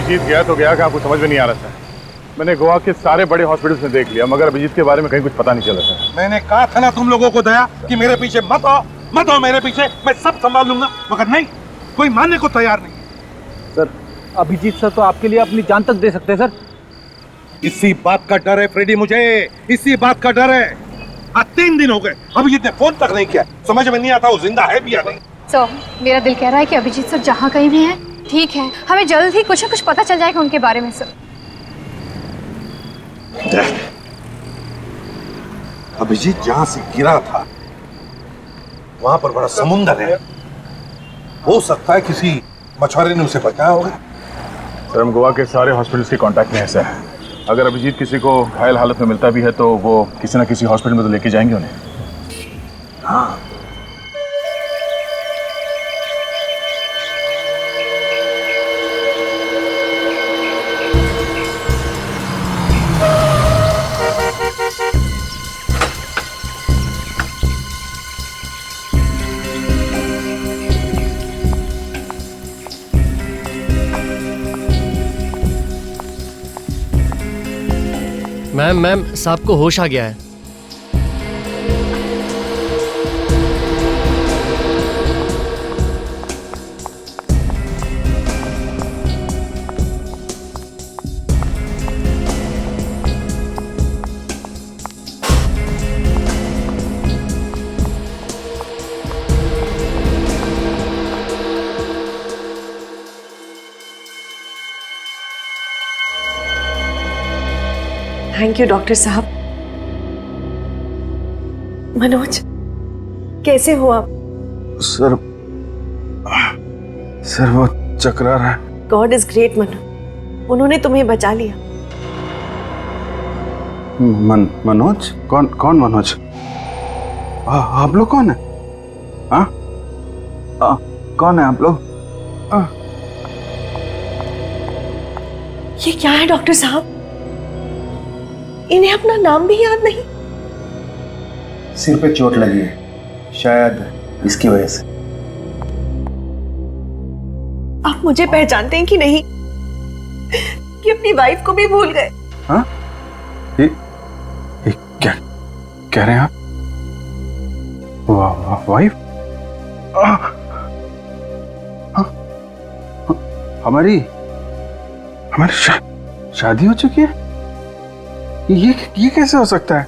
अभिजीत गया तो गया कहाँ, कुछ समझ में नहीं आ रहा था। मैंने गोवा के सारे बड़े हॉस्पिटल्स में देख लिया, मगर अभिजीत के बारे में कहीं कुछ पता नहीं चला था। मैंने कहा था ना तुम लोगों को दया कि मेरे पीछे मत आओ मेरे पीछे, मैं सब संभाल लूंगा, मगर नहीं, कोई मानने को तैयार नहीं। सर, अभिजीत सर तो आपके लिए अपनी जान तक दे सकते हैं सर। इसी बात का डर है फ्रेडी, मुझे इसी बात का डर है। आज 3 दिन हो गए, अभिजीत ने फोन तक नहीं किया। समझ में नहीं आता वो जिंदा है भी या नहीं। सर, मेरा दिल कह रहा है कि अभिजीत सर जहाँ कहीं भी हैं ठीक है, हमें जल्द ही कुछ न कुछ पता चल जाएगा उनके बारे में। सर, अभिजीत जहां से गिरा था वहां पर बड़ा समुंदर है, हो सकता है किसी मछुआरे ने उसे बचाया होगा। सर, हम गोवा के सारे हॉस्पिटल्स के कांटेक्ट में हैं सर। अगर अभिजीत किसी को घायल हालत में मिलता भी है तो वो किसी न किसी हॉस्पिटल में तो लेके जाएंगे उन्हें। हाँ, मैम साहब को होश आ गया है। थैंक यू डॉक्टर साहब। मनोज, कैसे हो आप? सर वो चकरा रहा है। गॉड इज ग्रेट मनोज, उन्होंने तुम्हें बचा लिया। मनोज? कौन मनोज? आप लोग कौन है? हाँ, कौन है आप लोग? ये क्या है डॉक्टर साहब? इन्हें अपना नाम भी याद नहीं। सिर पे चोट लगी है, शायद इसकी वजह से। आप मुझे पहचानते हैं कि नहीं, कि अपनी वाइफ को भी भूल गए? हाँ? ये क्या कह रहे हैं आप? वाइफ? हमारी शादी हो चुकी है? ये कैसे हो सकता है?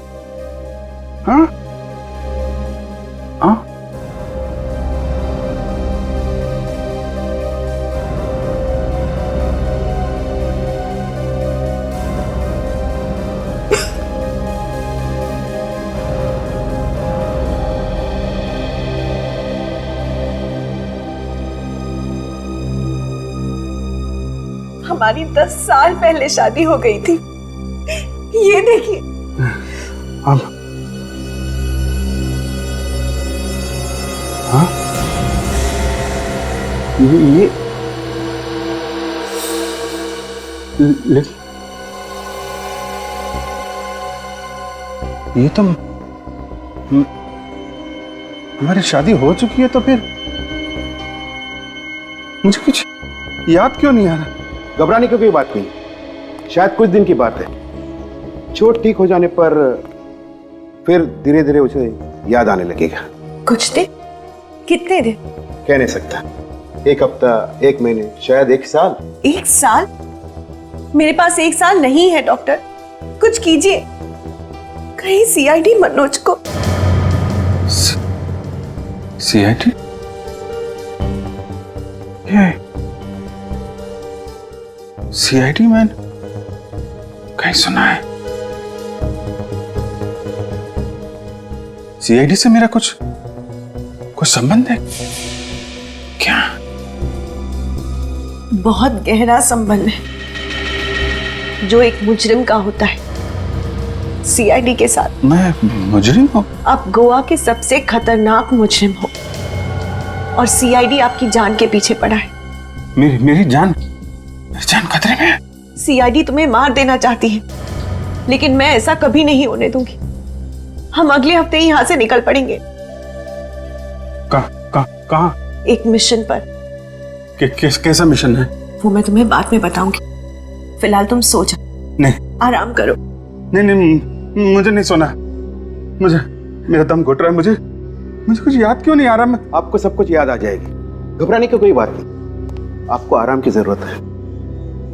हाँ? हाँ? हमारी 10 साल पहले शादी हो गई थी। ये देखिए। अब हाँ? ये तो हमारी शादी हो चुकी है, तो फिर मुझे कुछ याद क्यों नहीं आ रहा? घबराने की कोई बात नहीं, शायद कुछ दिन की बात है। चोट ठीक हो जाने पर फिर धीरे धीरे उसे याद आने लगेगा। कुछ दिन? कितने दिन? कह नहीं सकता। 1 हफ्ता, 1 महीने, शायद 1 साल। 1 साल? मेरे पास 1 साल नहीं है डॉक्टर, कुछ कीजिए। कहीं सीआईडी मनोज को। सीआईडी? सीआईडी मैन कहीं सुना है? सीआईडी से मेरा कुछ संबंध है क्या? बहुत गहरा संबंध है जो एक मुजरिम का होता है सीआईडी के साथ। मैं मुजरिम हूँ? आप गोवा के सबसे खतरनाक मुजरिम हो और सीआईडी आपकी जान के पीछे पड़ा है। मेरी जान खतरे में है। सीआईडी तुम्हें मार देना चाहती है, लेकिन मैं ऐसा कभी नहीं होने दूंगी। हम अगले हफ्ते ही यहाँ से निकल पड़ेंगे। कहाँ? एक मिशन पर। कैसा मिशन है? वो मैं तुम्हें बाद में बताऊंगी। फिलहाल तुम सो जाओ, नहीं आराम करो। नहीं नहीं, मुझे नहीं सोना। मुझे, मेरा दम घुट रहा है। मुझे मुझे कुछ याद क्यों नहीं आ रहा? मैं आपको सब कुछ याद आ जाएगी, घबराने की कोई बात नहीं। आपको आराम की जरूरत है,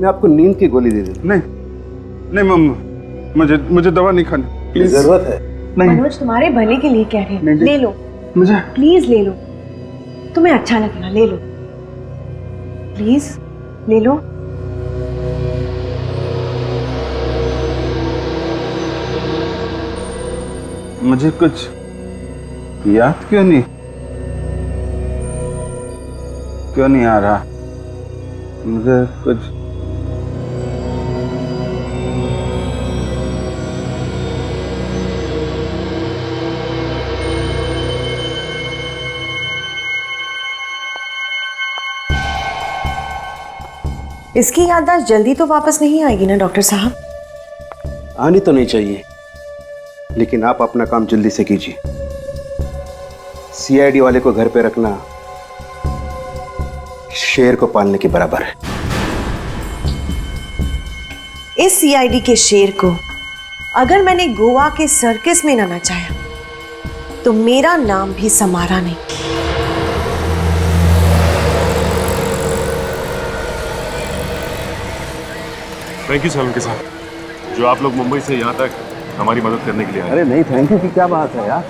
मैं आपको नींद की गोली दे दूं। नहीं नहीं मुझे मुझे दवा नहीं खानी प्लीज। जरूरत है। नहीं मनोज तुम्हारे भले के लिए कह रहे हैं, नहीं, ले लो मुझे प्लीज, ले लो, तुम्हें अच्छा लगेगा, ले लो प्लीज, ले लो। मुझे कुछ याद क्यों नहीं आ रहा? मुझे कुछ इसकी याददाश्त जल्दी तो वापस नहीं आएगी ना डॉक्टर साहब? आनी तो नहीं चाहिए, लेकिन आप अपना काम जल्दी से कीजिए। सीआईडी वाले को घर पे रखना शेर को पालने के बराबर है। इस सीआईडी के शेर को अगर मैंने गोवा के सर्कस में ना नचाया तो मेरा नाम भी समारा नहीं। थैंक यू सलमान के साथ, जो आप लोग मुंबई से यहाँ तक हमारी मदद करने के लिए आए। अरे नहीं, थैंक यू की क्या बात है यार।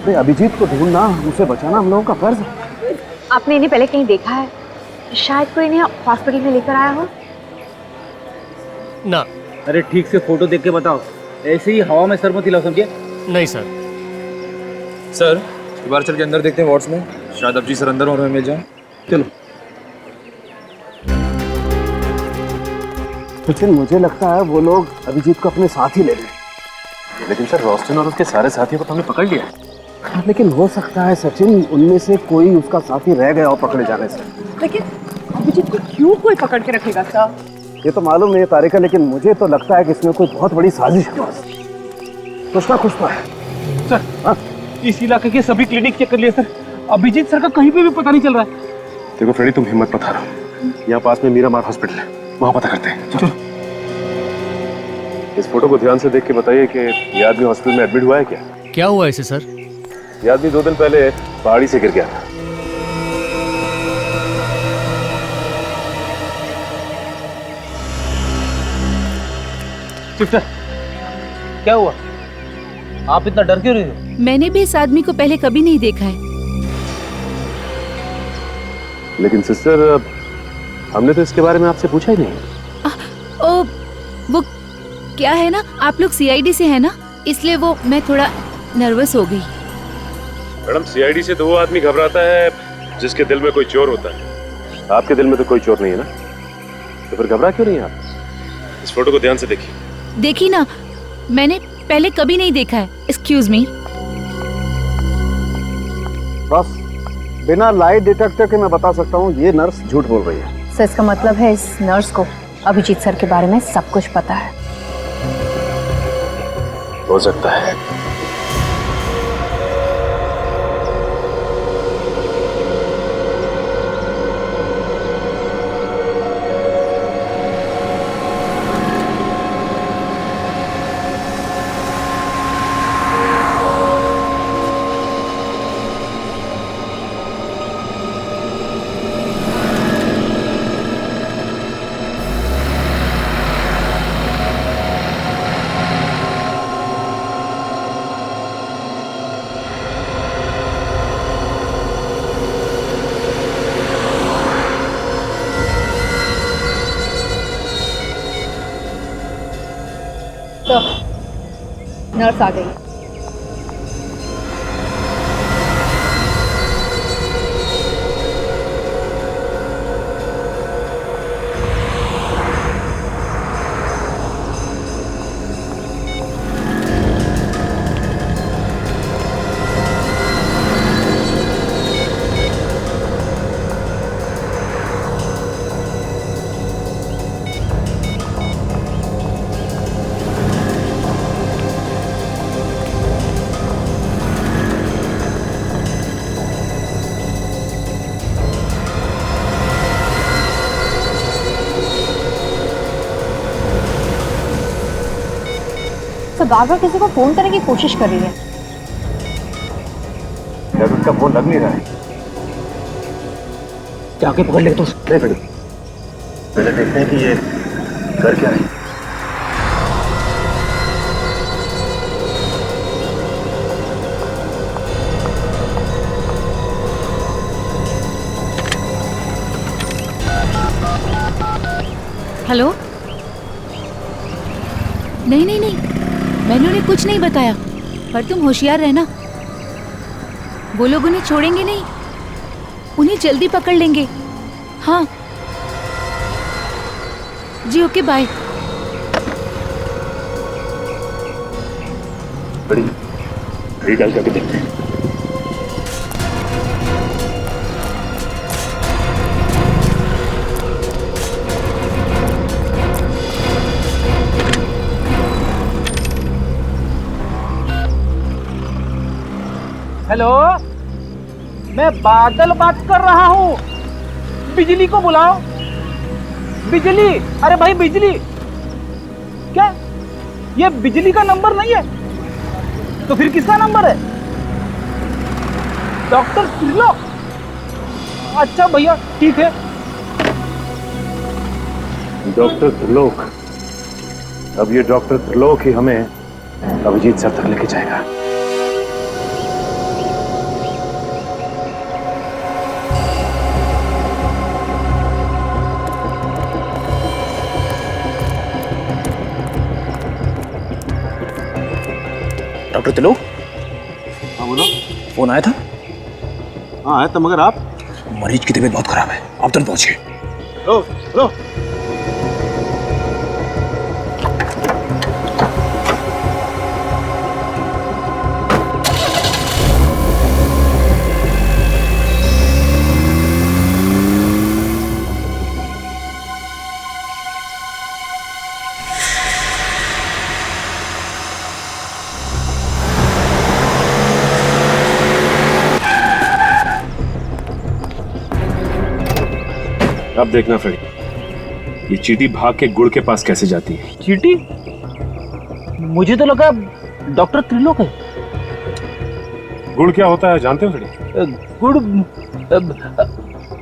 अरे अभिजीत को ढूंढना, उसे बचाना हम लोगों का फर्ज है। आपने इन्हें पहले कहीं देखा है? शायद कोई इन्हें हॉस्पिटल में लेकर आया हो। ना। अरे ठीक से फोटो देख के बताओ, ऐसे ही हवा में सर मत हिलाओ, समझे? नहीं सर। सर एक बार चल के अंदर देखते हैं वार्ड्स में, शायद अभिजीत सर अंदर और हमें मिल जाए। चलो। लेकिन मुझे लगता है वो लोग अभिजीत को अपने साथ ही ले लें। लेकिन सर रोस्टन और उसके सारे साथियों को तो हमने पकड़ लिया है। हाँ, लेकिन हो सकता है सचिन उनमें से कोई उसका साथी रह गया हो पकड़े जाने से। लेकिन अभिजीत को क्यों कोई पकड़ के रखेगा सर? ये तो मालूम नहीं है तारिका, लेकिन मुझे तो लगता है कि इसमें कोई बहुत बड़ी साजिश है। कुछ ना कुछ तो है। सर, हाँ? इस इलाके के सभी क्लिनिक चेक कर लिए सर, अभिजीत सर का कहीं पे भी पता नहीं चल रहा है। देखो फ्रेडी, तुम हिम्मत मत हारो, यहाँ पास में मीरामार हॉस्पिटल है, वहाँ पता करते हैं। चलो। इस फोटो को ध्यान से देख के बताइए कि ये आदमी हॉस्पिटल में एडमिट हुआ है क्या? क्या हुआ इसे सर? ये आदमी 2 दिन पहले पहाड़ी से गिर गया था। सिस्टर, क्या हुआ? आप इतना डर क्यों रहे हो? मैंने भी इस आदमी को पहले कभी नहीं देखा है। लेकिन सिस्टर, हमने तो इसके बारे में आपसे पूछा ही नहीं। ओ, वो क्या है ना, आप लोग सीआईडी से है ना, इसलिए वो मैं थोड़ा नर्वस हो गई। मैडम, सीआईडी से तो वो आदमी घबराता है जिसके दिल में कोई चोर होता है। आपके दिल में तो कोई चोर नहीं है ना, तो फिर घबरा क्यों नहीं आप? इस फोटो को ध्यान से देखिए। देखी ना, मैंने पहले कभी नहीं देखा है। Excuse me. बस बिना लाइट डिटेक्टर के मैं बता सकता हूँ ये नर्स झूठ बोल रही है। सर, इसका मतलब है इस नर्स को अभिजीत सर के बारे में सब कुछ पता है। हो सकता है। नर्स आ गई। बार बार किसी को फोन करने की कोशिश कर रही है। यार उसका फोन लग नहीं रहा है। जाके पकड़ ले तो। नहीं फिर पहले देखते हैं कि ये कर क्या है। हेलो। नहीं नहीं नहीं, मैंने उन्हें कुछ नहीं बताया, पर तुम होशियार रहना। वो लोग उन्हें छोड़ेंगे नहीं, उन्हें जल्दी पकड़ लेंगे। हाँ जी, ओके बाय। बड़ी घड़ी डाल करके देखते हैं। हेलो, मैं बादल बात कर रहा हूँ। बिजली को बुलाओ। बिजली, अरे भाई बिजली। क्या ये बिजली का नंबर नहीं है तो फिर किसका नंबर है? डॉक्टर त्रिलोक। अच्छा भैया ठीक है। डॉक्टर त्रिलोक। अब ये डॉक्टर त्रिलोक ही हमें अभिजीत सर तक लेके जाएगा। डॉक्टर त्रिलोक। हाँ बोलो। फोन आया था? हाँ आया था, मगर आप? मरीज की तबीयत बहुत खराब है, आप तुरंत पहुंचिए। लो लो। अब देखना फ्रेडी, ये चींटी भाग के गुड़ के पास कैसे जाती है। चीटी? मुझे तो लगा डॉक्टर त्रिलोक है। गुड़ क्या होता है जानते हो फ्रेडी? गुड़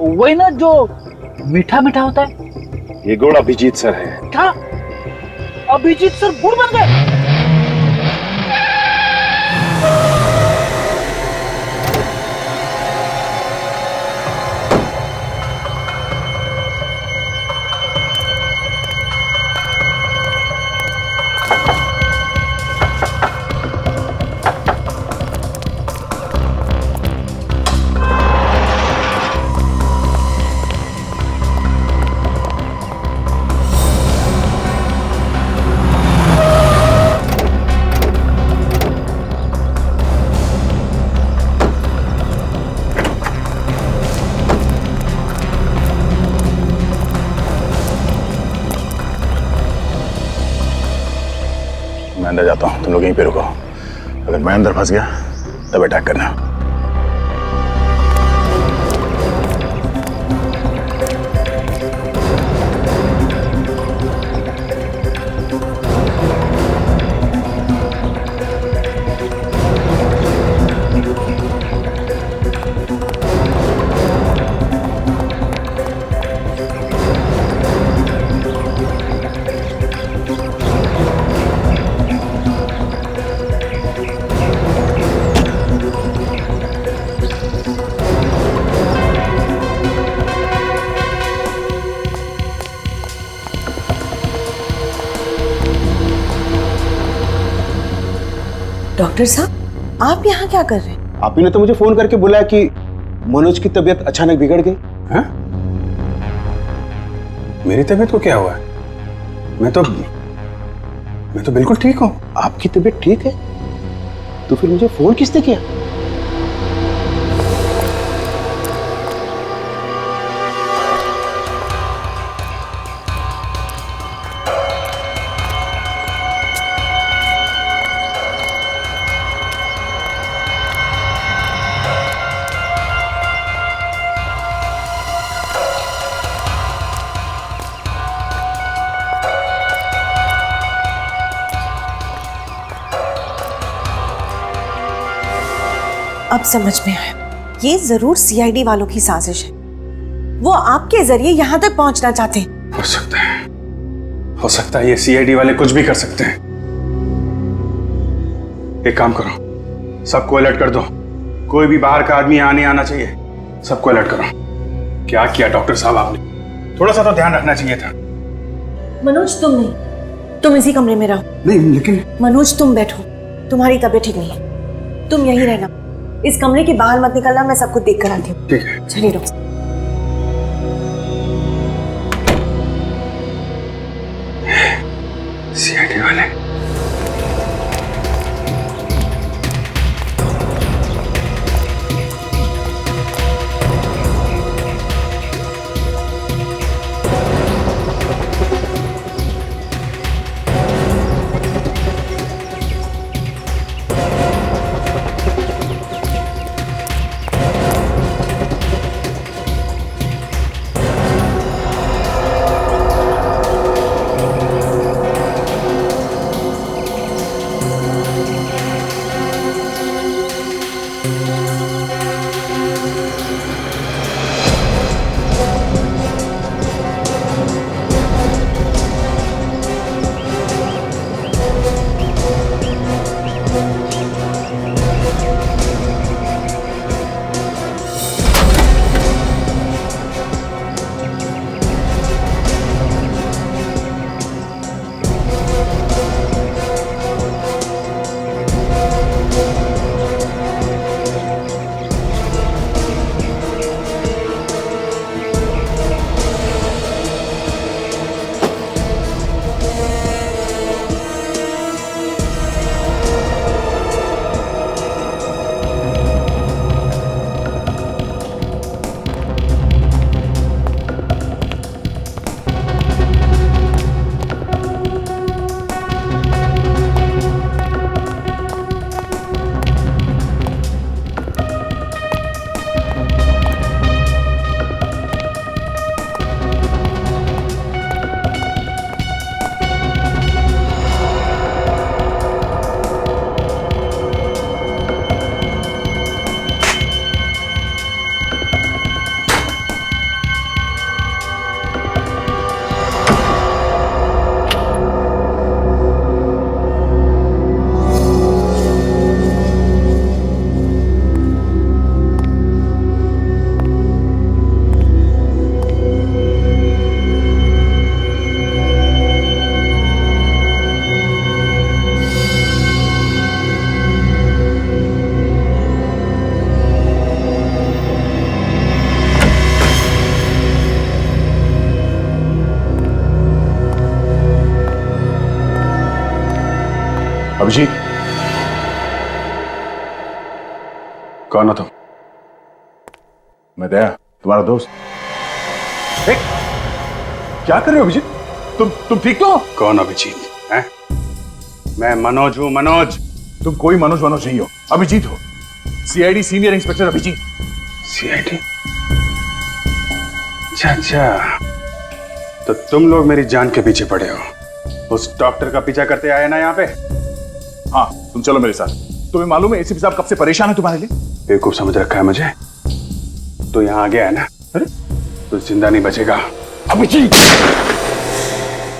वही ना जो मीठा मीठा होता है। ये गुड़ अभिजीत सर है। क्या अभिजीत सर गुड़ बन गए? मैं अंदर जाता हूँ, तुम लोग यहीं पे रुको। अगर मैं अंदर फंस गया तब अटैक करना। डॉक्टर साहब, आप यहाँ क्या कर रहे हैं? आप ही ने तो मुझे फोन करके बुलाया कि मनोज की तबीयत अचानक बिगड़ गई। हाँ? मेरी तबीयत को क्या हुआ है? मैं तो बिल्कुल ठीक हूँ। आपकी तबीयत ठीक है तो फिर मुझे फोन किसने किया? अब समझ में आया, ये जरूर सीआईडी वालों की साजिश है। वो आपके जरिए यहां तक पहुंचना चाहते हैं। हो सकता है ये सीआईडी वाले कुछ भी कर सकते हैं। एक काम करो, सबको अलर्ट कर दो। कोई भी बाहर का आदमी आने आना चाहिए, सबको अलर्ट करो। क्या किया डॉक्टर साहब आपने? थोड़ा सा तो ध्यान रखना चाहिए था। मनोज तुम नहीं, तुम इसी कमरे में रहो। नहीं लेकिन मनोज तुम बैठो, तुम्हारी तबीयत ठीक नहीं है, तुम यहीं रहना। इस कमरे के बाहर मत निकलना, मैं सब कुछ देख कर आती हूँ। ठीक है। चलिए डॉक्टर। सीआईडी वाले अभिजीत, कौन हो तुम? मैं दया, तुम्हारा दोस्त। क्या कर रहे हो अभिजीत? तुम ठीक तो? कौन अभिजीत हैं? मैं मनोज हूं, मनोज। तुम कोई मनोज नहीं हो, अभिजीत हो। CID senior inspector Abhijeet. CID? अच्छा, तो तुम लोग मेरी जान के पीछे पड़े हो। उस डॉक्टर का पीछा करते आए ना यहाँ पे? हाँ, तुम चलो मेरे साथ। तुम्हें मालूम है एसीपी साहब कब से परेशान है तुम्हारे लिए? बेवकूफ समझ रखा है मुझे। तो यहाँ आ गया है ना? अरे तो जिंदा नहीं बचेगा। अभिजीत!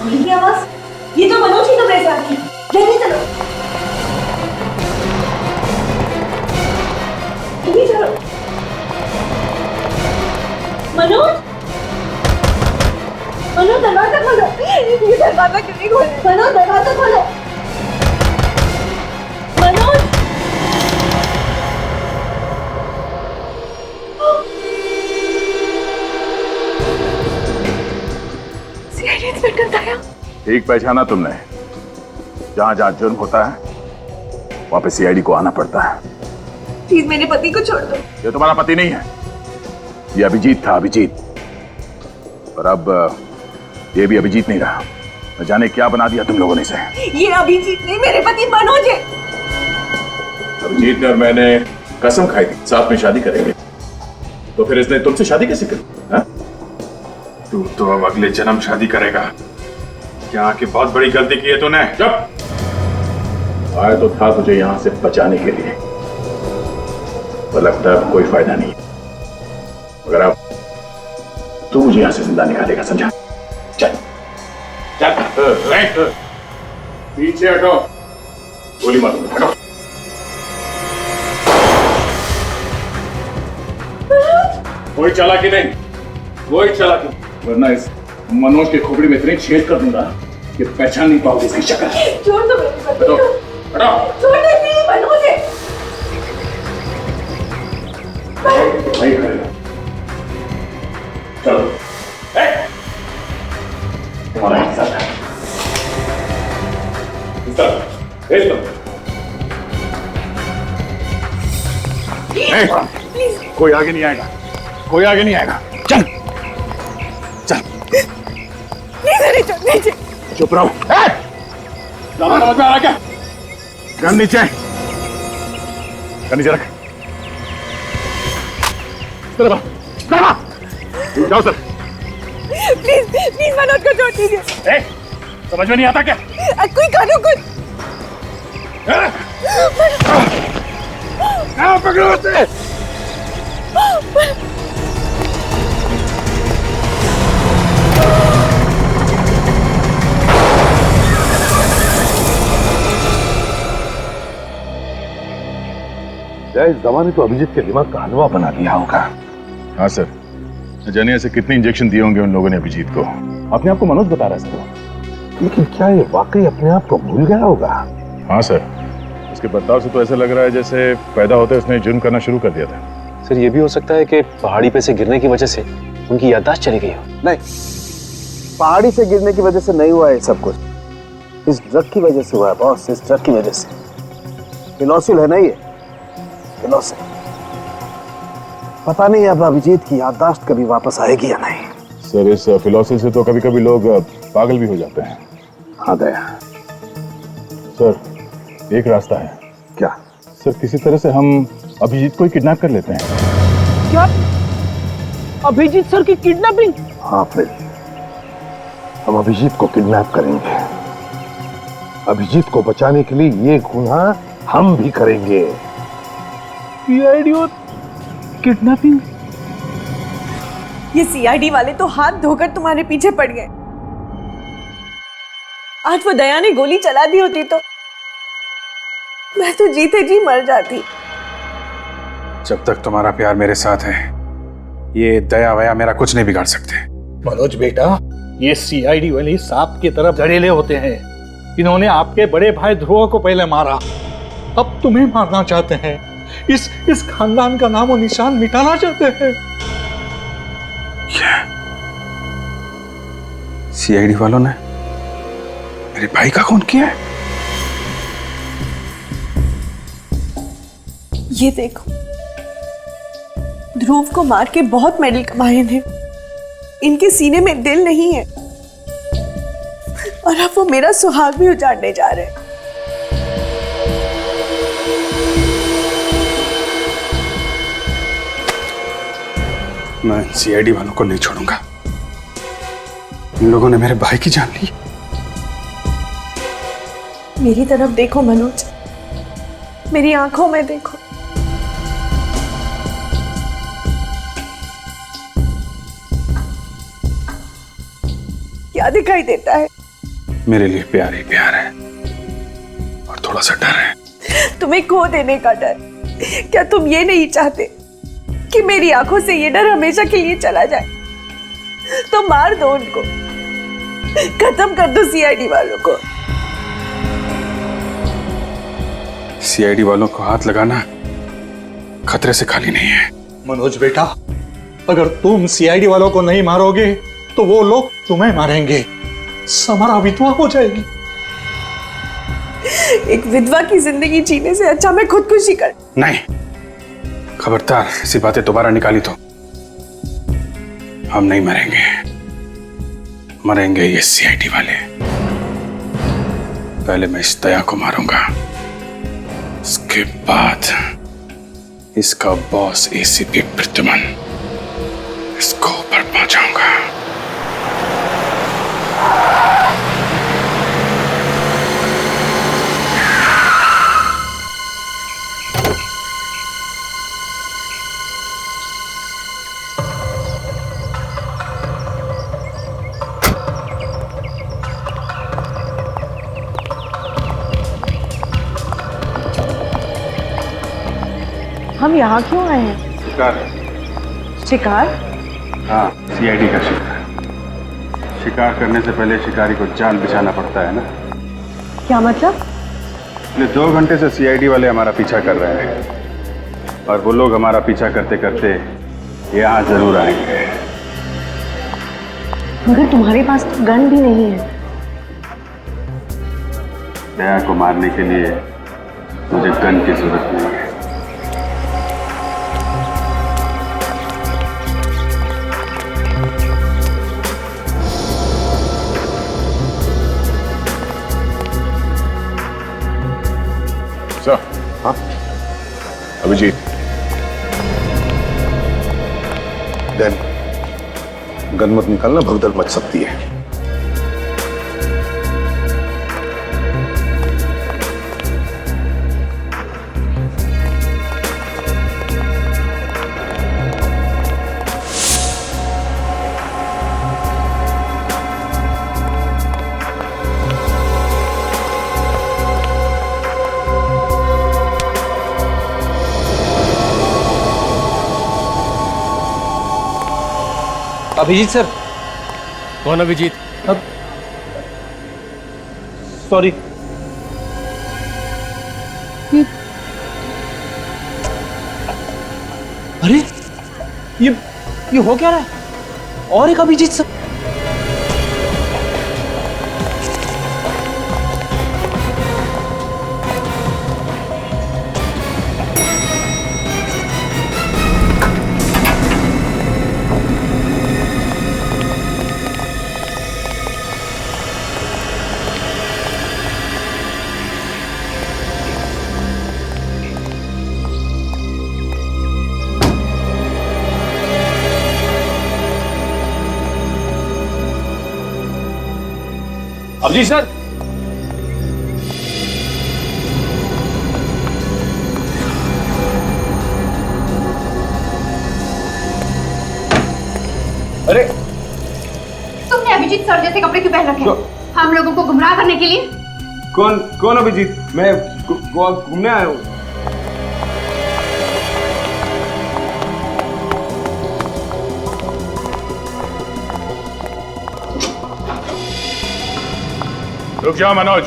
ये आवाज, ये तो मनोज ही तो मेरे साथ है। जल्दी चलो, जल्दी चलो। मनोज, मनोज दरवाजा खोलो। ये दरवाजा क्यों नहीं खोल रहे? मनोज दरवाजा खोलो। मनोज, सीआईडी इंस्पेक्टर दया। ठीक पहचाना तुमने। जहां जहां जुर्म होता है वहां पे सीआईडी को आना पड़ता है। प्लीज मेरे पति को छोड़ दो। ये तुम्हारा पति नहीं है, ये अभिजीत था, अभिजीत। पर अब ये भी अभिजीत नहीं रहा। न जाने क्या बना दिया तुम लोगों ने इसे। ये अभिजीत नहीं, मेरे पति मनोज है। अभिजीत ने और मैंने कसम खाई थी साथ में शादी करेंगे, तो फिर इसने तुमसे शादी कैसे करी? तू तो अब अगले जन्म शादी करेगा। यहाँ की बहुत बड़ी गलती की है तूने। चुप! आया तो था तुझे यहाँ से बचाने के लिए, तो लगता है कोई फायदा नहीं। मगर अब तू मुझे यहां से जिंदा निकालेगा, समझा? चल चल, पीछे हटो, गोली मारूंगा, हटो। कोई चालाकी नहीं, कोई चालाकी नहीं, वरना इस मनोज के खोपड़ी में इतने छेद कर दूंगा कि पहचान नहीं पाओगे इसकी शक्ल। छोड़ दो मेरी पत्नी को। हटो, छोड़ दो, नहीं मनोज है। नहीं करेगा। चलो, तुम्हारा हिस्सा है। भेज दो। कोई आगे नहीं आएगा, कोई आगे नहीं आएगा। चल चल, नीचे। चुप रहो। समझ में आ रहा क्या? गन नीचे, गन नीचे रख। जाओ सर। प्लीज मनोज को छोड़ दीजिए। समझ में नहीं आता क्या? कोई करो कुछ। पकड़ो उसे। इस दवा ने तो अभिजीत के दिमाग का हलवा बना दिया होगा। हाँ सर, न जाने ऐसे कितने इंजेक्शन दिए होंगे उन लोगों ने अभिजीत को। अपने आप को मनोज बता रहा है सर। लेकिन क्या ये वाकई अपने आप को भूल गया होगा? हाँ सर, उसके बर्ताव से तो ऐसा लग रहा है जैसे पैदा होते उसने जुर्म करना शुरू कर दिया था। सर ये भी हो सकता है कि पहाड़ी पे से गिरने की वजह से उनकी याददाश्त चली गई हो। नहीं, पहाड़ी से गिरने की वजह से नहीं हुआ है सब कुछ, इस ड्रग की वजह से हुआ है बॉस, इस ड्रग की वजह से। फिनोसिल है ना ये, फिनोसिल। पता नहीं अब अभिजीत की याददाश्त कभी वापस आएगी या नहीं। सर इस फिलोसिल से तो कभी कभी लोग पागल भी हो जाते हैं। हाँ दया। सर एक रास्ता है। क्या? सर किसी तरह से हम अभिजीत को ही किडनैप कर लेते हैं। क्या अभिजीत सर की किडनैपिंग? हाँ फिर हम अभिजीत को किडनैप करेंगे। अभिजीत को बचाने के लिए ये गुनाह हम भी करेंगे। सीआईडी और किडनैपिंग? ये सीआईडी वाले तो हाथ धोकर तुम्हारे पीछे पड़ गए। आज वो दया ने गोली चला दी होती तो मैं तो जीते जी मर जाती। जब तक तुम्हारा प्यार मेरे साथ है, ये दया वया मेरा कुछ नहीं बिगाड़ सकते। मनोज बेटा, ये सीआईडी वाले सांप की तरफ जड़ेले होते हैं। इन्होंने आपके बड़े भाई ध्रुव को पहले मारा, अब तुम्हें मारना चाहते हैं। इस खानदान का नाम और निशान मिटाना चाहते हैं। सीआईडी वालों ने मेरे भाई का खून किया है? ये देखो, ध्रुव को मार के बहुत मेडल कमाए हैं। इनके सीने में दिल नहीं है और अब वो मेरा सुहाग भी उजाड़ने जा रहे हैं। मैं सीआईडी वालों को नहीं छोड़ूंगा। इन लोगों ने मेरे भाई की जान ली। मेरी तरफ देखो मनोज, मेरी आंखों में देखो। क्या दिखाई देता है? मेरे लिए प्यार ही प्यार है और थोड़ा सा डर है। तुम्हें खो देने का डर। क्या तुम ये नहीं चाहते कि मेरी आंखों से ये डर हमेशा के लिए चला जाए? तो मार दो उनको, खत्म कर दो सीआईडी वालों को। सीआईडी वालों को हाथ लगाना खतरे से खाली नहीं है। मनोज बेटा, अगर तुम सीआईडी वालों को नहीं मारोगे तो वो लोग तुम्हें मारेंगे। समारा विधवा हो जाएगी। एक विधवा की जिंदगी जीने से अच्छा मैं खुदकुशी कर। नहीं, खबरदार ऐसी बातें दोबारा निकाली तो हम नहीं मरेंगे। मरेंगे ये सीआईडी वाले। पहले मैं इस दया को मारूंगा, उसके बाद इसका बॉस एसीपी प्रद्युमन, इसको ऊपर पहुंचाऊंगा। हम यहाँ क्यों आए हैं? शिकार। शिकार? हाँ, सीआईडी का शिकार। शिकार करने से पहले शिकारी को जाल बिछाना पड़ता है ना। क्या मतलब? पिछले 2 घंटे से सीआईडी वाले हमारा पीछा कर रहे हैं और वो लोग हमारा पीछा करते करते यहाँ जरूर आएंगे। मगर तुम्हारे पास तो गन भी नहीं है। दया को मारने के लिए मुझे गन की जरूरत नहीं है। सर। हाँ अभिजीत। देन गन मत निकालना, भगदड़ मच सकती है। अभिजीत सर। कौन अभिजीत? सॉरी। अरे ये हो क्या रहा है? और एक अभिजीत सर। अभिजीत सर। अरे तुमने अभिजीत सर जैसे कपड़े क्यों पहन रखे हैं? हम लोगों को गुमराह करने के लिए? कौन अभिजीत? मैं गोवा घूमने आया हूँ। रुक जाओ मनोज।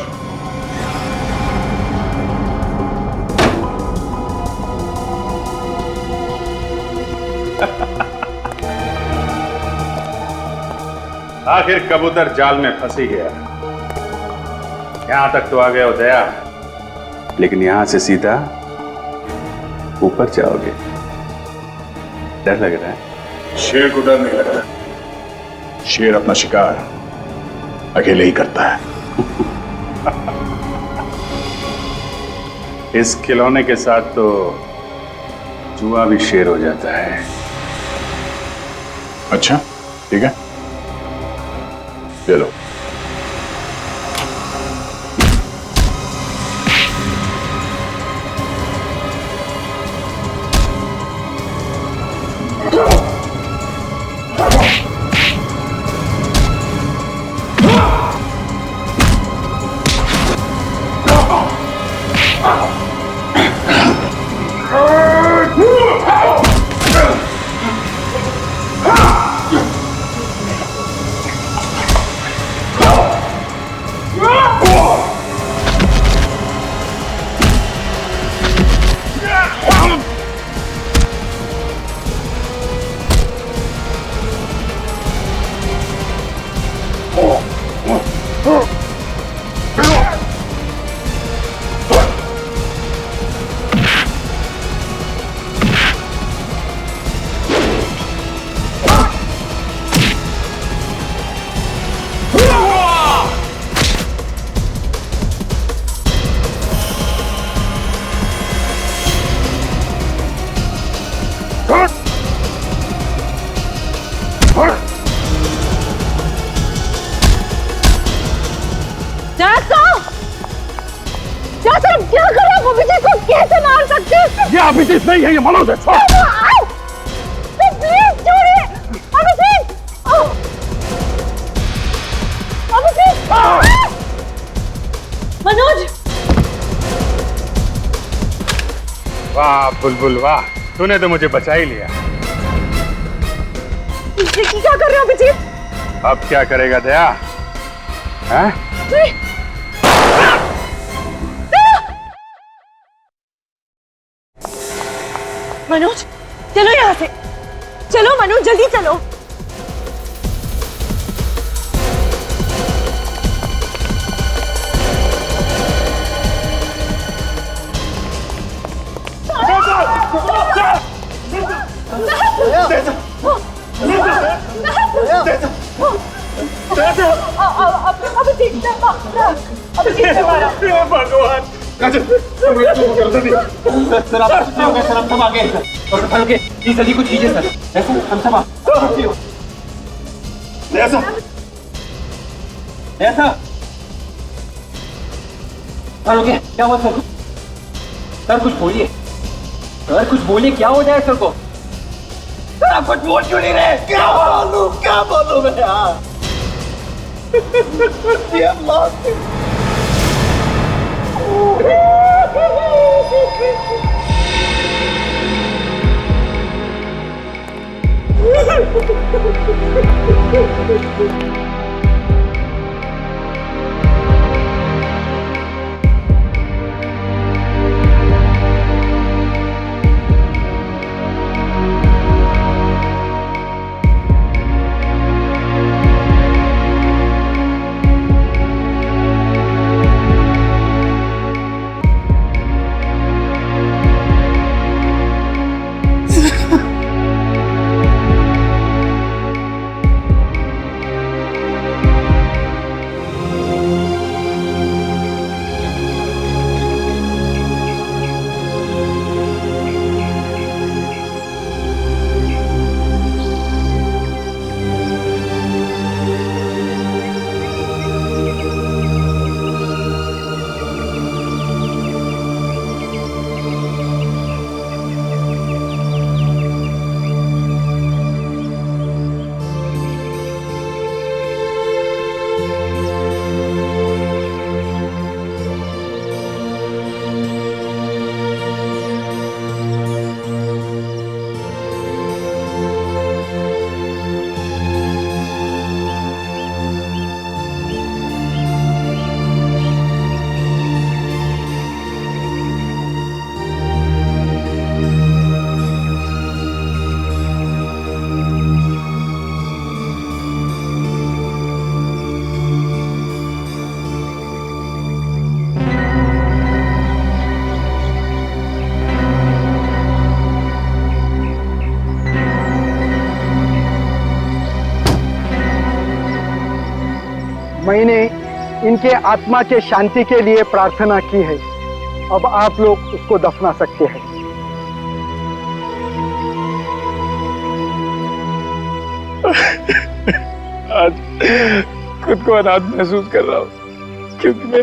आखिर कबूतर जाल में फंस ही गया। यहां तक तो आ गए हो दया, लेकिन यहां से सीधा ऊपर जाओगे। डर लग रहा है? शेर को डर नहीं लगता। शेर अपना शिकार अकेले ही करता है। इस खिलौने के साथ तो जुआ भी शेर हो जाता है। अच्छा ठीक है, चलो। क्या कर रहे हो? अभिजीत को कैसे मार सकते हैं? ये अभिजीत नहीं है, ये मनोज है। प्लीज छोड़िए अभिजीत। अभिजीत मनोज। वाह बुलबुल वाह, तूने तो मुझे बचा ही लिया। ये क्या कर रहे हो अभिजीत? अब क्या करेगा दया? हैं? मनोज चलो यहाँ से, चलो मनोज जल्दी चलो। भगवान सर आप सर हम सब आ गए सर। सर ओके प्लीज जल्दी कुछ कीजिए सर। ऐसा हम सब ऐसा ऐसा सर ओके क्या हुआ सर? सर कुछ बोलिए सर, कुछ बोलिए क्या हो जाए सर को? सर आप कुछ बोल क्यों नहीं रहे? क्या बोलूं मैं यार? ये लॉस्ट मैंने इनके आत्मा के शांति के लिए प्रार्थना की है। अब आप लोग उसको दफना सकते हैं। आज खुद को अनाथ महसूस कर रहा हूँ, क्योंकि मैं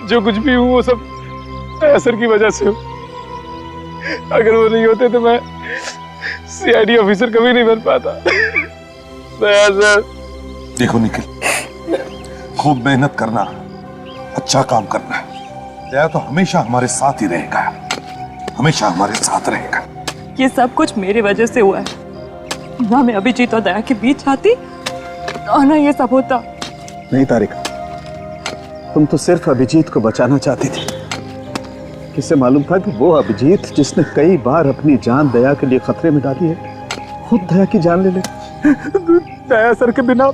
जो कुछ भी हूँ वो सब असर की वजह से हूँ। अगर वो नहीं होते तो मैं सीआईडी ऑफिसर कभी नहीं बन पाता। देखो निखिल, खूब मेहनत करना, अच्छा काम करना है। दया तो हमेशा हमारे साथ ही रहेगा, हमेशा हमारे साथ रहेगा। ये सब कुछ मेरी वजह से हुआ है। ना मैं अभिजीत और दया के बीच आती और ना ये सब होता। नहीं तारिका, तुम तो सिर्फ अभिजीत को बचाना चाहती थी। किसे मालूम था कि वो अभिजीत जिसने कई बार अपनी जान दया के लिए खतरे में डाली है, खुद दया की जान ले ले। दया सर के बिना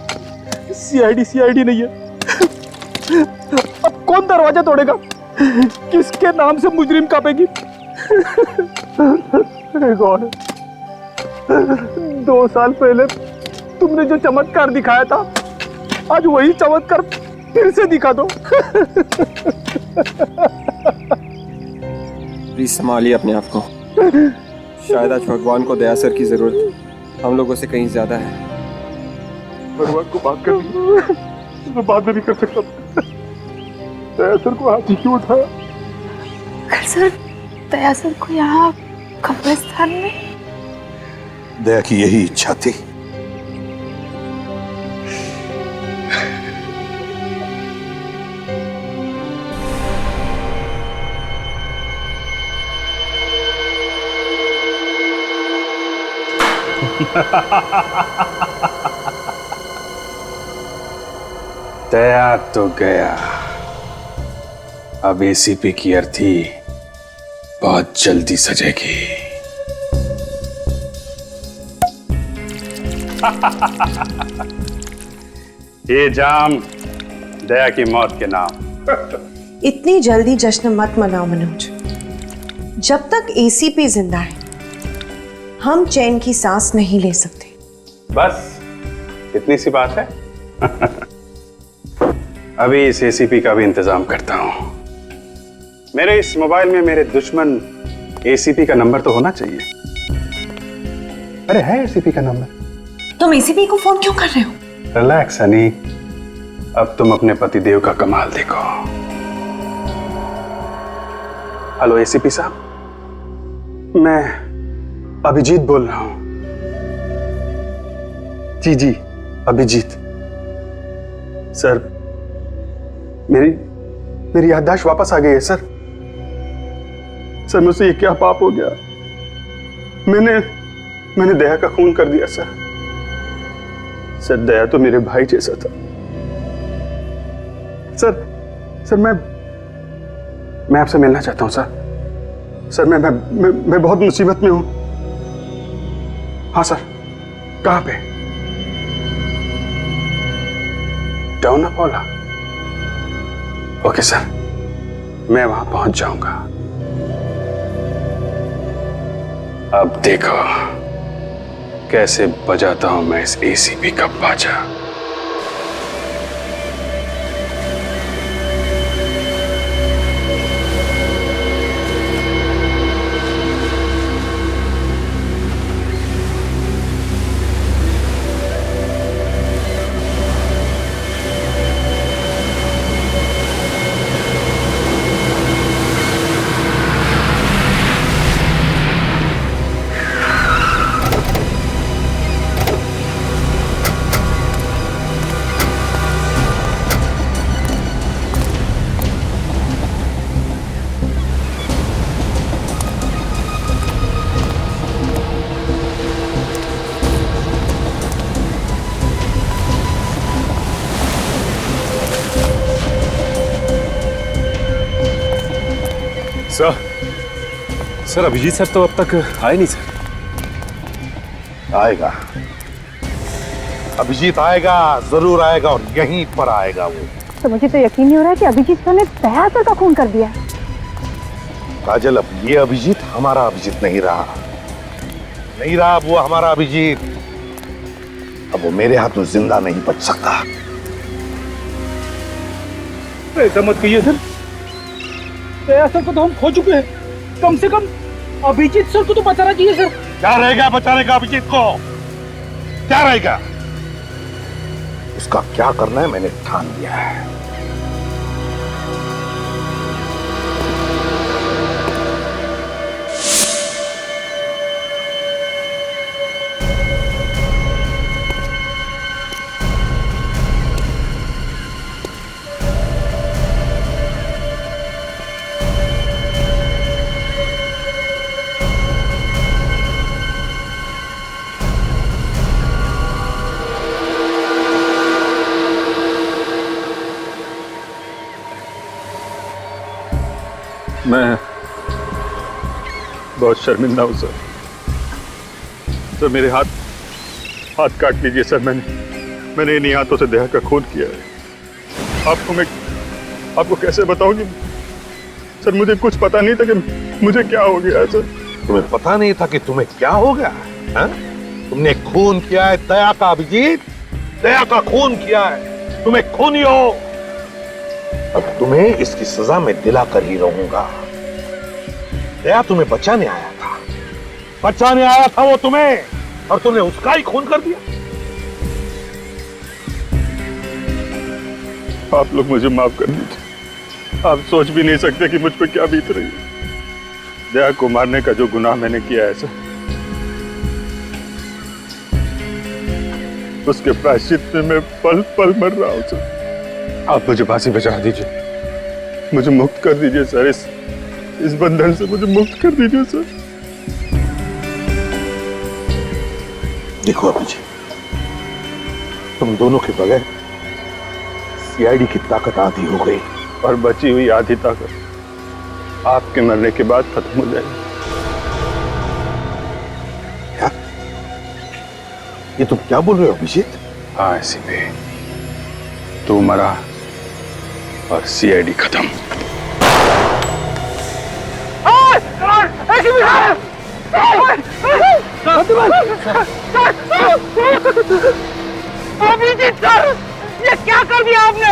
सीआईडी नहीं है। अब कौन दरवाजा तोड़ेगा? किसके नाम से मुजरिम कापेगी? गॉड, 2 साल पहले तुमने जो चमत्कार दिखाया था, आज वही चमत्कार फिर से दिखा दो। प्लीज संभालिए अपने आप को। शायद आज भगवान को दया सर की जरूरत हम लोगों से कहीं ज्यादा है। भगवान को बात करनी मैं बात भी नहीं कर सकता। दया सर को हाथी क्यों उठाया? सर, दया सर को यहाँ कब्रिस्तान में? दया की यही इच्छा थी। दया तो गया, अब एसीपी की अर्थी बहुत जल्दी सजेगी। ये जाम दया की मौत के नाम। इतनी जल्दी जश्न मत मनाओ मनोज। जब तक एसीपी जिंदा है हम चैन की सांस नहीं ले सकते। बस इतनी सी बात है। अभी इस एसीपी का भी इंतजाम करता हूं। मेरे इस मोबाइल में मेरे दुश्मन एसीपी का नंबर तो होना चाहिए। अरे है एसीपी का नंबर। तुम एसीपी को फोन क्यों कर रहे हो? रिलैक्स हनी, अब तुम अपने पतिदेव का कमाल देखो। हेलो एसीपी साहब, मैं अभिजीत बोल रहा हूं। जी अभिजीत। सर मेरी याददाश्त वापस आ गई है सर। सर मुझसे ये क्या पाप हो गया? मैंने दया का खून कर दिया सर। सर दया तो मेरे भाई जैसा था। सर मैं आपसे मिलना चाहता हूं सर। सर मैं बहुत मुसीबत में हूं। हाँ सर, कहां पे? डाउन अपोला। ओके सर, मैं वहां पहुंच जाऊंगा। अब देखो कैसे बजाता हूं मैं इस एसीपी का बाजा। सर अभिजीत सर तो अब तक आए नहीं सर। आएगा, अभिजीत आएगा, जरूर आएगा और यहीं पर आएगा वो। तो मुझे तो यकीन नहीं हो रहा है कि अभिजीत सर ने दया सर का खून कर दिया। काजल, अब ये अभिजीत हमारा अभिजीत नहीं रहा। अब वो हमारा अभिजीत। अब वो मेरे हाथ में जिंदा नहीं बच सकता। ऐसा मत कहिए सर, दया सर को तो हम खो चुके हैं। कम से कम अभिजीत सर को तो बचाना चाहिए सर। क्या रहेगा बचाने का अभिजीत को? क्या रहेगा? उसका क्या करना है मैंने ठान लिया है। मैं बहुत शर्मिंदा हूं सर। सर मेरे हाथ काट लीजिए सर। मैंने इन्हीं हाथों से दया का खून किया है। आपको कैसे बताऊं कि सर मुझे कुछ पता नहीं था कि मुझे क्या हो गया सर। तुम्हें पता नहीं था कि तुम्हें क्या हो गया है? तुमने खून किया है दया का अभिजीत, दया का खून किया है। तुम्हें खूनी हो। अब तुम्हें इसकी सजा मैं दिलाकर ही रहूंगा। दया तुम्हें बचाने आया था वो तुम्हें, और तुमने उसका ही खून कर दिया। आप लोग मुझे माफ कर दीजिए। आप सोच भी नहीं सकते कि मुझ पर क्या बीत रही है। दया को मारने का जो गुनाह मैंने किया है सर, उसके प्रायश्चित में मैं पल पल मर रहा हूं सर। आप मुझे फांसी पे चढ़ा दीजिए। मुझे मुक्त कर दीजिए सर। इस बंधन से मुझे मुक्त कर दीजिए सर। देखो अभिजीत, तुम दोनों के बगैर सीआईडी की ताकत आधी हो गई और बची हुई आधी ताकत आपके मरने के बाद खत्म हो जाएगी। क्या? ये तुम क्या बोल रहे हो अभिजीत? हाँ एसीपी, तू मरा और सीआईडी खत्म। अभिजीत सर, ये क्या कर दिया आपने?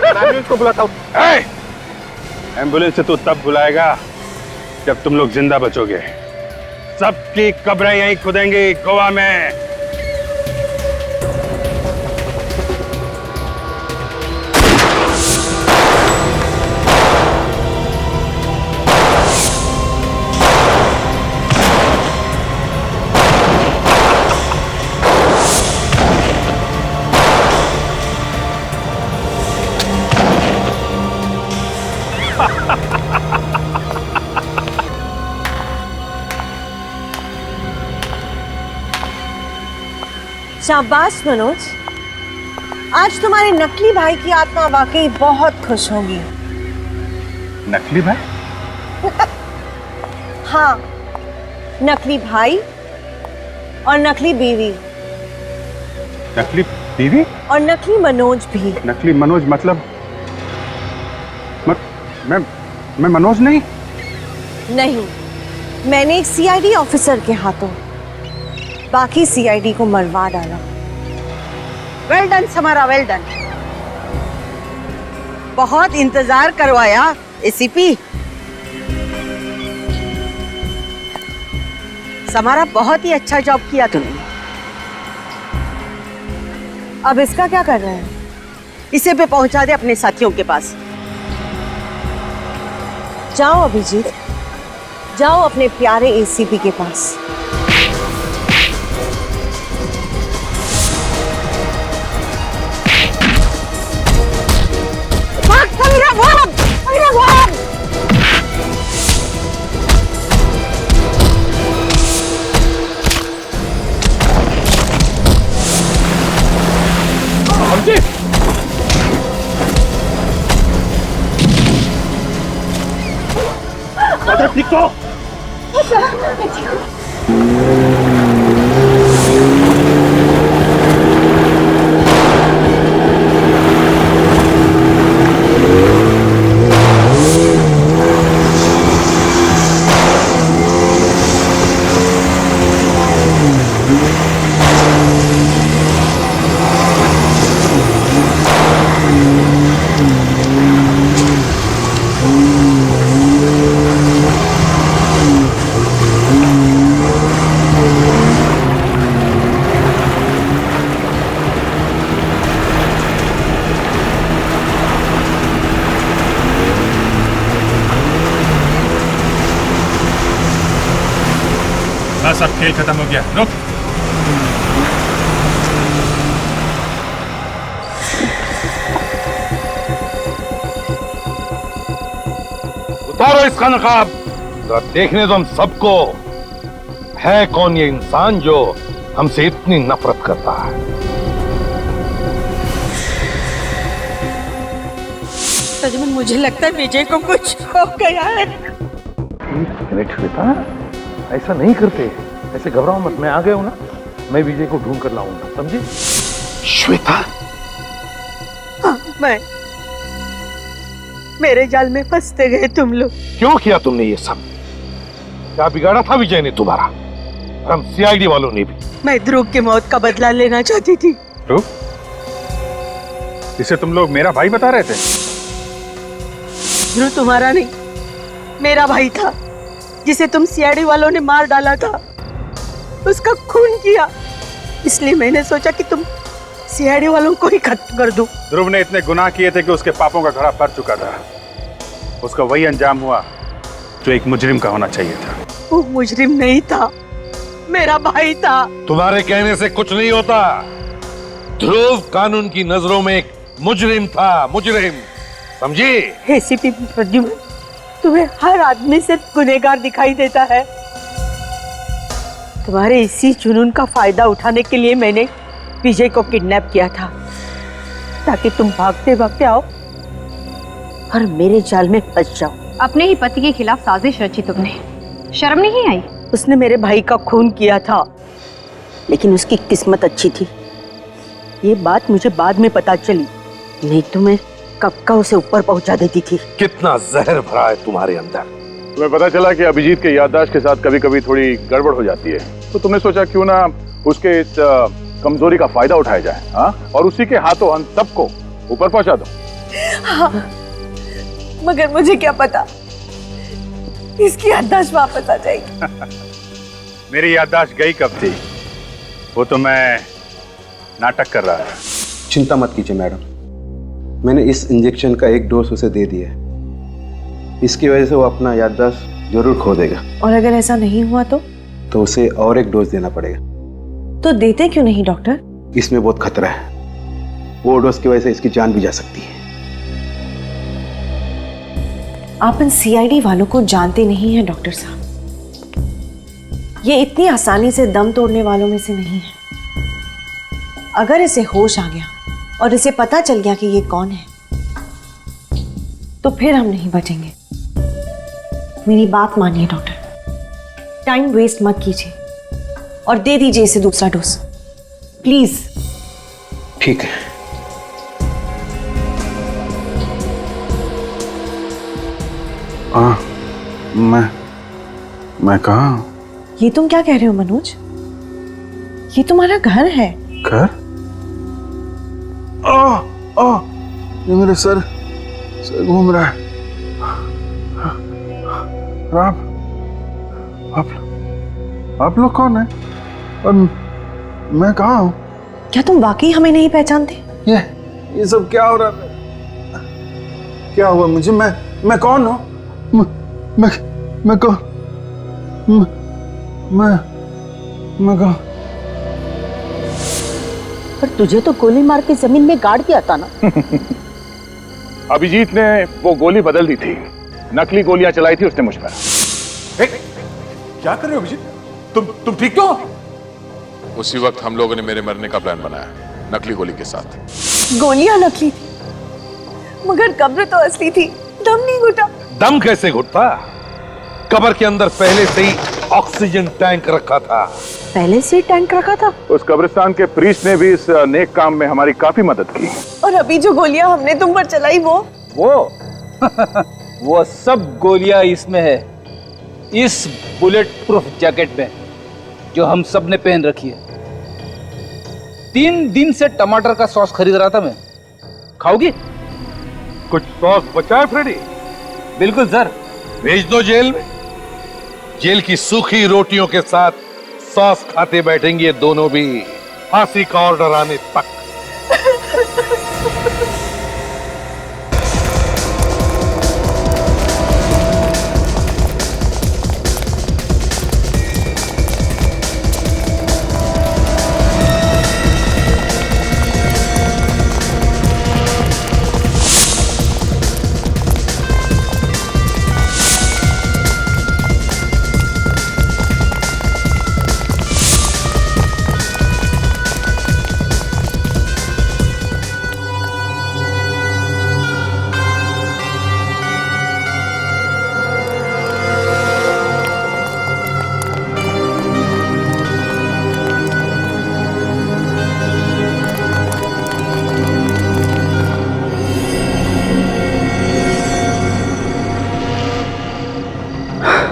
एम्बुलेंस को बुलाता हूँ। एम्बुलेंस से तू तब बुलाएगा जब तुम लोग जिंदा बचोगे। सबकी कब्रें यहीं खुदेंगी गोवा में। शाबाश मनोज, आज तुम्हारे नकली भाई की आत्मा वाकई बहुत खुश होगी। नकली भाई? हाँ, नकली भाई और नकली बीवी। नकली बीवी? और नकली मनोज भी। नकली मनोज मतलब? मैं मनोज नहीं? नहीं, मैंने एक सीआईडी ऑफिसर के हाथों बाकी सीआईडी को मरवा डाला। Well done Samara, well done. बहुत इंतजार करवाया एसीपी। समारा, बहुत ही अच्छा जॉब किया तुमने। अब इसका क्या कर रहे हैं? इसे पे पहुंचा दे अपने साथियों के पास। जाओ अभिजीत, जाओ अपने प्यारे एसीपी के पास। ठीक तो बस अब खेल खत्म हो गया, रुक। उतारो इसका नकाब, जरा देखने दो हम सबको है कौन ये इंसान जो हमसे इतनी नफरत करता है। सच में मुझे लगता है विजय को कुछ हो गया है। श्वेता, ऐसा नहीं करते, ऐसे घबराओ मत। मैं आ गया हूं ना, मैं विजय को ढूंढ कर लाऊंगा, समझे? श्वेता, हाँ, मैं मेरे जाल में फंसते गए तुम लोग। क्यों किया तुमने ये सब? क्या बिगाड़ा था विजय ने तुम्हारा? और हम सीआईडी वालों ने भी। मैं ध्रुव की मौत का बदला लेना चाहती थी। ध्रुव? इसे तुम लोग मेरा भाई बता रहे थे? ध्रुव तुम्हारा नहीं, मेरा भाई था, जिसे तुम सीआईडी वालों ने मार डाला था, उसका खून किया। इसलिए मैंने सोचा कि तुम सीआईडी वालों को ही खत्म कर दो। ध्रुव ने इतने गुनाह किए थे कि उसके पापों का घड़ा भर चुका था। उसका वही अंजाम हुआ जो एक मुजरिम का होना चाहिए था। वो मुजरिम नहीं था, मेरा भाई था। तुम्हारे कहने से कुछ नहीं होता। ध्रुव कानून की नजरों में एक मुजरिम था, मुजरिम, समझी? एसीपी प्रद्युम्न, तुम्हें हर आदमी सिर्फ गुनहगार दिखाई देता है। तुम्हारे इसी जुनून का फायदा उठाने के लिए मैंने विजय को किडनैप किया था, ताकि तुम भागते भागते आओ और मेरे जाल में फंस जाओ। अपने ही पति के खिलाफ साजिश रची तुमने, शर्म नहीं आई? उसने मेरे भाई का खून किया था, लेकिन उसकी किस्मत अच्छी थी। ये बात मुझे बाद में पता चली, नहीं तो मैं कब का उसे ऊपर पहुंचा देती थी। कितना जहर भरा है तुम्हारे अंदर। तुम्हें पता चला कि अभिजीत के याददाश्त के साथ कभी कभी थोड़ी गड़बड़ हो जाती है, तो तुमने सोचा क्यों ना उसके इस कमजोरी का फायदा उठाया जाए, हाँ? और उसी के हाथों हम सबको ऊपर पहुंचा दो। हाँ, मगर मुझे क्या पता इसकी याददाश्त वापस आ जाएगी। मेरी याददाश्त गई कब थी, वो तो मैं नाटक कर रहा था। चिंता मत कीजिए मैडम, मैंने इस इंजेक्शन का एक डोज उसे दे दिया है। इसकी वजह से वो अपना याददाश्त जरूर खो देगा। और अगर ऐसा नहीं हुआ तो उसे और एक डोज देना पड़ेगा। तो देते क्यों नहीं डॉक्टर? इसमें बहुत खतरा है, वो डोज की वजह से इसकी जान भी जा सकती है। आप इन सीआईडी वालों को जानते नहीं हैं डॉक्टर साहब, ये इतनी आसानी से दम तोड़ने वालों में से नहीं है। अगर इसे होश आ गया और इसे पता चल गया कि ये कौन है, तो फिर हम नहीं बचेंगे। मेरी बात मानिए डॉक्टर, टाइम वेस्ट मत कीजिए और दे दीजिए इसे दूसरा डोज, प्लीज। ठीक है। मैं कहाँ? ये तुम क्या कह रहे हो मनोज? ये तुम्हारा घर है। घर? ये मेरे सर घूम रहा है। आप लोग कौन है और मैं कहाँ हूँ? क्या तुम वाकई हमें नहीं पहचानते? ये सब क्या हो रहा है? क्या हुआ मुझे? मैं कौन हूँ? मैं कौन? मैं कौन? पर तुझे तो गोली मार के जमीन में गाड़ दिया था ना। अभिजीत ने वो गोली बदल दी थी, नकली गोलियां चलाई थी उसने मुझ पर। क्या कर रहे हो अभिजीत? तुम ठीक तो? उसी वक्त हम लोगों ने मेरे मरने का प्लान बनाया, नकली गोली के साथ। गोलियां नकली थी, मगर कब्र तो असली थी। दम नहीं घुटा। दम कैसे घुटता? कब्र के अंदर पहले से ही ऑक्सीजन टैंक रखा था। पहले से टैंक रखा था? उस कब्रिस्तान के प्रीस्ट ने भी इस नेक काम में हमारी काफी मदद की। और अभी जो गोलियां हमने तुम पर चलाई वो सब गोलियां इसमें है, इस बुलेट प्रूफ जैकेट में जो हम सब ने पहन रखी है। 3 दिन से टमाटर का सॉस खरीद रहा था मैं, खाओगी? कुछ सॉस बचा है फ्रेडी? बिल्कुल सर। भेज दो जेल में। जेल की सूखी रोटियों के साथ सॉस खाते बैठेंगे ये दोनों भी, फांसी का ऑर्डर आने तक।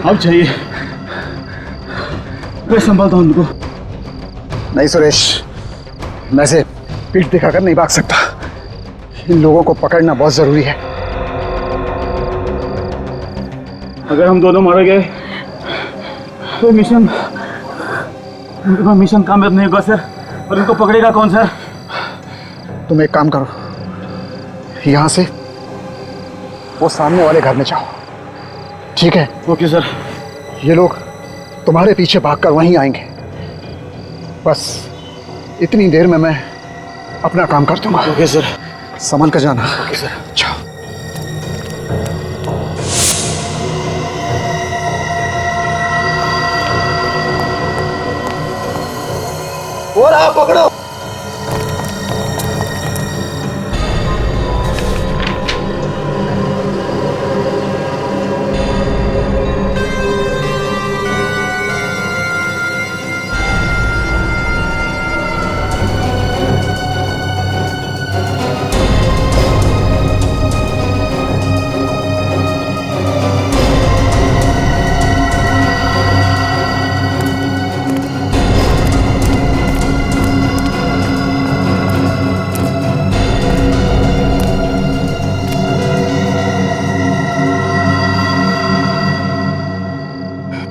अब चाहिए, मैं संभालता हूं उनको। नहीं सुरेश, मैं से पीठ दिखाकर नहीं भाग सकता। इन लोगों को पकड़ना बहुत जरूरी है। अगर हम दोनों मारे गए तो मिशन कामयाब नहीं होगा सर। और इनको पकड़ेगा कौन सर? तुम एक काम करो, यहां से वो सामने वाले घर में जाओ, ठीक है? Okay sir. ये लोग तुम्हारे पीछे भागकर वहीं आएंगे। बस इतनी देर में मैं अपना काम कर दूंगा। Okay sir. संभल कर जाना। Okay sir. जाओ। वो रहा, पकड़ो।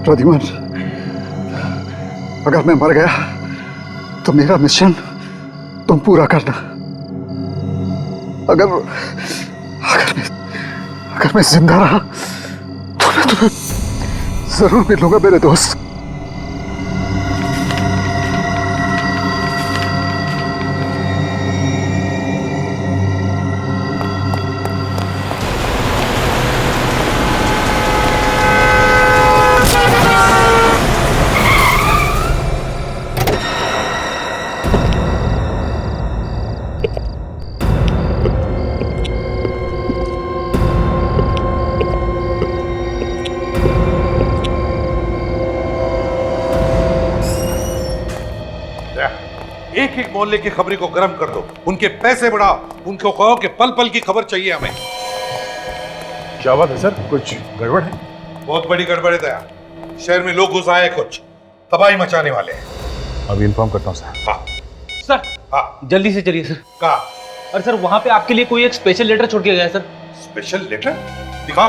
प्रद्युमन, अगर मैं मर गया तो मेरा मिशन तुम पूरा करना। अगर मैं जिंदा रहा तो मैं तुम्हें जरूर मिलूंगा मेरे दोस्त। एक एक मोहल्ले की खबरी को गर्म कर दो, उनके पैसे बढ़ाओ, उनको कहो कि पल पल की खबर चाहिए हमें। क्या बात है सर, कुछ गड़बड़ है? बहुत बड़ी गड़बड़ है दया। शहर में लोग घुस आए, कुछ तबाही मचाने वाले हैं। अभी इन्फॉर्म करता हूँ सर। हाँ सर, हाँ जल्दी से चलिए सर। कहा? अरे सर, वहां पे आपके लिए कोई एक स्पेशल लेटर छोड़ के गया है सर। Special letter? दिखा।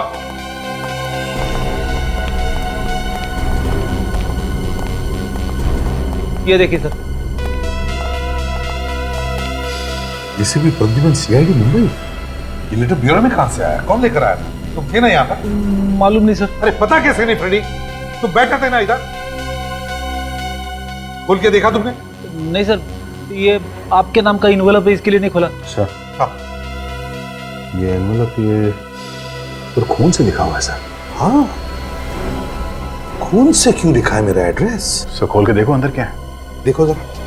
ये देखिए सर। इसे भी प्रद्युमन सीआईडी मुंबई। ये लेटर ब्यूरो में कहां से आया? कौन लेकर आया था? तुम थे ना यहाँ पर? मालूम नहीं सर। अरे पता कैसे नहीं फ्रेडी? तुम बैठे थे ना इधर? खोल के देखा तुमने? नहीं सर, ये आपके नाम का इन्वेलप है, इसके लिए नहीं खोला। सर हाँ, ये एनवेलप ये पर खून से लिखा हुआ है सर। हाँ, खून से क्यों लिखा है मेरा एड्रेस? सर खोल के देखो अंदर क्या है। देखो जरा।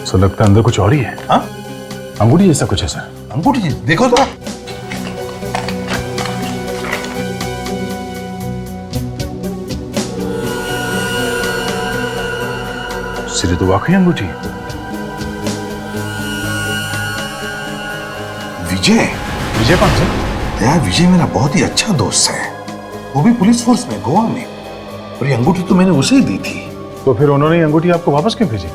सर लगता है अंदर कुछ और ही है। हाँ, अंगूठी जैसा कुछ है सर। अंगूठी जी, देखो जरा। सिरे तो वाकई अंगूठी है। विजय। विजय कौन सर? दया, विजय मेरा बहुत ही अच्छा दोस्त है, वो भी पुलिस फोर्स में गोवा में, और ये अंगूठी तो मैंने उसे ही दी थी। तो फिर उन्होंने ये अंगूठी आपको वापस क्यों भेजी?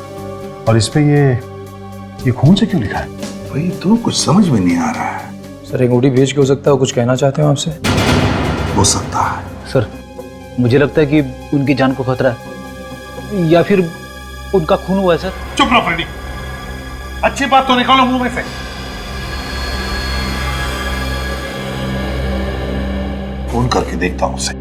और इस पे ये खून से क्यों लिखा है? भाई तो कुछ समझ में नहीं आ रहा है। सर अंगूठी भेज के हो सकता है कुछ कहना चाहते हो आपसे? हो सकता है सर, मुझे लगता है कि उनकी जान को खतरा है, या फिर उनका खून हुआ है सर। चुप रहो फ्रेडी, अच्छी बात तो निकालो मुंह में से। फोन करके देखता हूं उसे।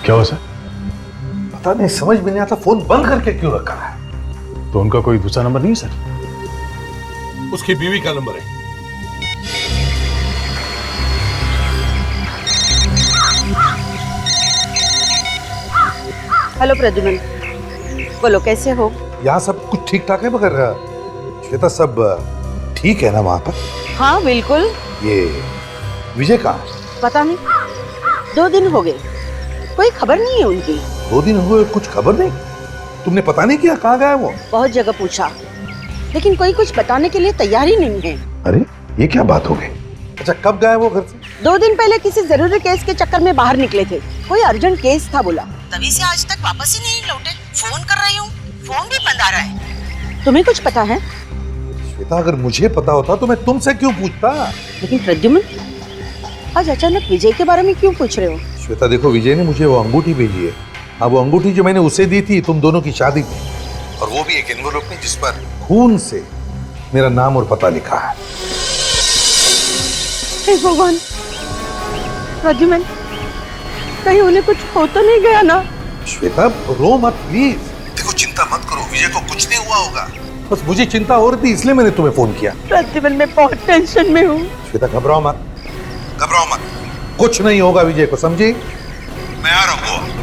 क्या हुआ सर? पता नहीं, समझ में नहीं आता फोन बंद करके क्यों रखा है। तो उनका कोई दूसरा नंबर नहीं है सर? उसकी बीवी का नंबर है। हेलो प्रद्युमन, बोलो कैसे हो? यहाँ सब कुछ ठीक ठाक है, मगर श्वेता सब ठीक है ना वहां पर? हाँ बिल्कुल। ये विजय कहाँ? पता नहीं, 2 दिन हो गए, कोई खबर नहीं है उनकी। 2 दिन हुए, कुछ खबर नहीं? तुमने पता नहीं किया कहाँ गया वो? बहुत जगह पूछा, लेकिन कोई कुछ बताने के लिए तैयार ही नहीं है। अरे ये क्या बात हो गई? अच्छा, कब गए वो घर से? 2 दिन पहले किसी जरूरी केस के चक्कर में बाहर निकले थे, कोई अर्जेंट केस था बोला, तभी से आज तक वापस ही नहीं लौटे। फोन कर रही हूँ, फोन भी बंद आ रहा है। तुम्हें कुछ पता है? श्वेता, अगर मुझे पता होता तो मैं तुमसे क्यों पूछता? लेकिन प्रद्युमन, आज अचानक विजय के बारे में क्यों पूछ रहे हो? श्वेता देखो, विजय ने मुझे वो अंगूठी भेजी है। अब वो अंगूठी जो मैंने उसे दी थी तुम दोनों की शादी में, और वो भी एक एनवेलप में जिस पर खून से मेरा नाम और पता लिखा है। हे भगवान, प्रद्युमन, कहीं उन्हें कुछ हो तो नहीं गया ना? श्वेता रो मत प्लीज। देखो चिंता मत करो, विजय को कुछ नहीं हुआ होगा। बस मुझे चिंता हो रही थी इसलिए मैंने तुम्हें फोन किया। प्रद्युमन, मैं बहुत टेंशन में हूँ। श्वेता घबराओ मत, घबराओ मत, कुछ नहीं होगा विजय को, समझी? मैं आ रहा हूँ।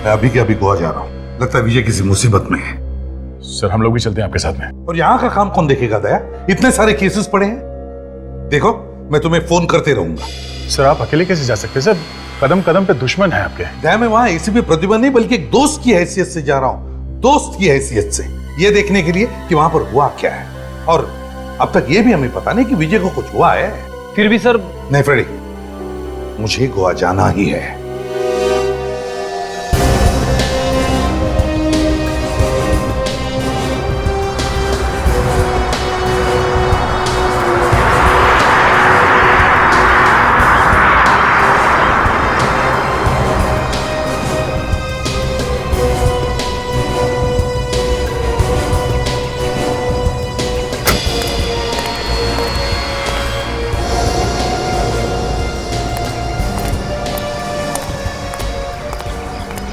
मैं अभी के अभी गोवा जा रहा हूँ। लगता है विजय किसी मुसीबत में है। सर हम लोग भी चलते हैं आपके साथ में। और यहाँ का काम कौन देखेगा दया? इतने सारे केसेस पड़े हैं। देखो मैं तुम्हें फोन करते रहूंगा। सर आप अकेले कैसे जा सकते हैं सर? कदम कदम पे दुश्मन है आपके। दया मैं वहां एसीपी प्रद्युमन नहीं बल्कि एक दोस्त की हैसियत से जा रहा हूँ, दोस्त की हैसियत से, ये देखने के लिए कि वहां पर हुआ क्या है। और अब तक ये भी हमें पता नहीं कि विजय को कुछ हुआ है। फिर भी सर। नहीं फ्रेडी, मुझे गोवा जाना ही है।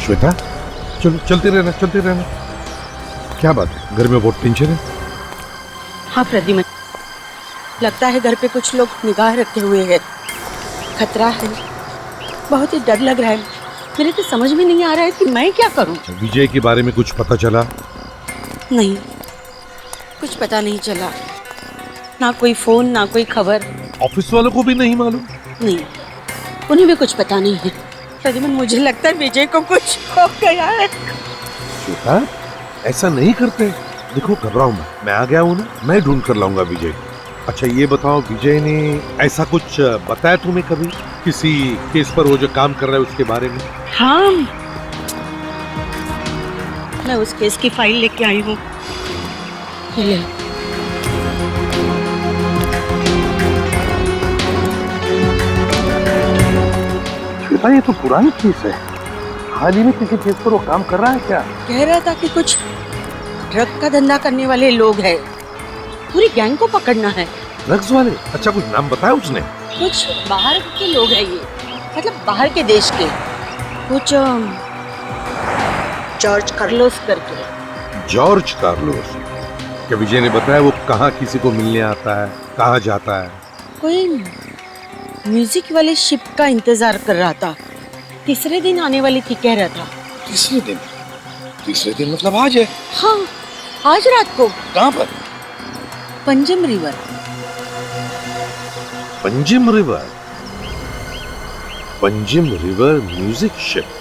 श्वेता चलो, चलते रहना, चलते रहना। क्या बात है, घर में बहुत टेंशन है? हाँ प्रद्युमन, लगता है घर पे कुछ लोग निगाह रखे हुए हैं। खतरा है, बहुत ही डर लग रहा है। मेरे तो समझ में नहीं आ रहा है कि मैं क्या करूं। विजय के बारे में कुछ पता चला? नहीं, कुछ पता नहीं चला। ना कोई फोन, ना कोई खबर। ऑफिस वालों को भी नहीं मालूम? नहीं, उन्हें भी कुछ पता नहीं है। प्रद्युमन, मुझे लगता है विजय को कुछ हो गया है। श्वेता ऐसा नहीं करते। देखो घबराओ मत, मैं आ गया हूँ ना, मैं ढूंढ कर लाऊंगा विजय को। अच्छा ये बताओ, विजय ने ऐसा कुछ बताया तुम्हें कभी किसी केस पर, वो जो काम कर रहा है उसके बारे में? हाँ, मैं उस केस की फाइल लेके आई हूँ। श्वेता ये तो पुरानी केस है, हाल ही में किसी केस पर वो काम कर रहा है क्या? कह रहा था कि कुछ ड्रग का धंधा करने वाले लोग हैं, पूरी गैंग को पकड़ना है। ड्रग्स वाले? अच्छा कुछ नाम बताया उसने? कुछ बाहर के लोग हैं ये, मतलब बाहर के देश के, कुछ जॉर्ज कार्लोस करके। George Carlos? क्या विजय ने बताया वो कहाँ किसी को मिलने आता है, कहाँ जाता है? कोई म्यूजिक वाले शिप का इंतजार कर रहा था, तीसरे दिन आने वाली थी कह रहा था। तीसरे दिन? तीसरे दिन मतलब आज है? हाँ, आज रात को। कहाँ पर? Panjim river. Panjim river? Panjim river music ship?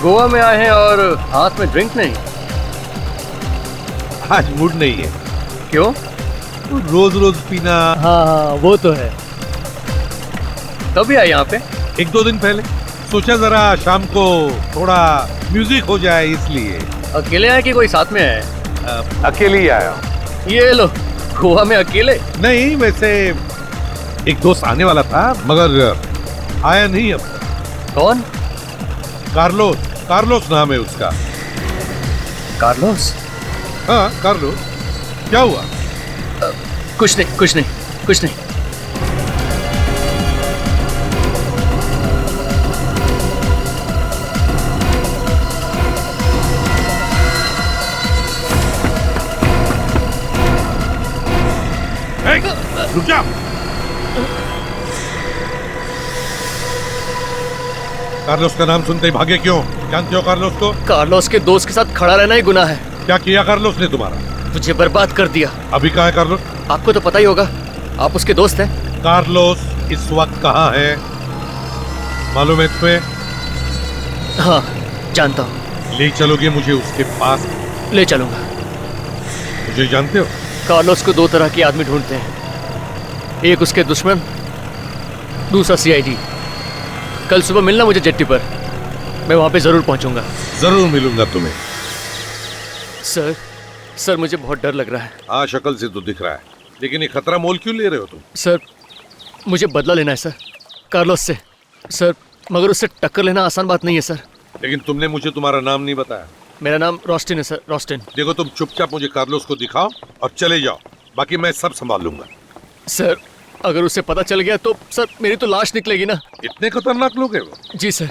Goa में आए हैं और हाथ में ड्रिंक नहीं? आज मूड नहीं है। क्यों? रोज रोज पीना। हाँ वो तो है। कभी आए यहाँ पे? 1-2 दिन पहले। सोचा जरा शाम को थोड़ा म्यूजिक हो जाए इसलिए। अकेले आए कि कोई साथ में है? अकेले ही आया। ये लो गोवा में अकेले? नहीं, वैसे एक दोस्त आने वाला था मगर आया नहीं अब। कौन? कार्लोस। कार्लोस नाम है उसका। कार्लोस? हाँ, कार्लोस। क्या हुआ? कुछ नहीं, कुछ नहीं, कुछ नहीं। रुक जा। कार्लोस का नाम सुनते ही भागे क्यों? जानते हो कार्लोस को? कार्लोस के दोस्त के साथ खड़ा रहना ही गुनाह है। क्या किया कार्लोस ने तुम्हारा? मुझे बर्बाद कर दिया। अभी कहाँ है कार्लोस? आपको तो पता ही होगा, आप उसके दोस्त हैं। कार्लोस इस वक्त कहाँ है मालूम है तुम्हें? हाँ, जानता हूँ। ले चलोगे मुझे उसके पास? ले चलूंगा। मुझे जानते हो? कार्लोस को दो तरह के आदमी ढूंढते हैं, एक उसके दुश्मन, दूसरा सीआईडी। कल सुबह मिलना मुझे जेट्टी पर, मैं वहां पे जरूर पहुंचूंगा। जरूर मिलूंगा तुम्हें। सर मुझे बहुत डर लग रहा है। हाँ, शक्ल से तो दिख रहा है, लेकिन ये खतरा मोल क्यों ले रहे हो तुम? सर, मुझे बदला लेना है सर, कार्लोस से। सर, मगर उससे टक्कर लेना आसान बात नहीं है सर। लेकिन तुमने मुझे तुम्हारा नाम नहीं बताया। मेरा नाम रोस्टिन है सर, रोस्टिन। देखो, तुम चुपचाप मुझे कार्लोस को दिखाओ और चले जाओ, बाकी मैं सब संभाल लूंगा। सर, अगर उसे पता चल गया तो सर मेरी तो लाश निकलेगी ना। इतने खतरनाक लोग हैं वो? जी सर।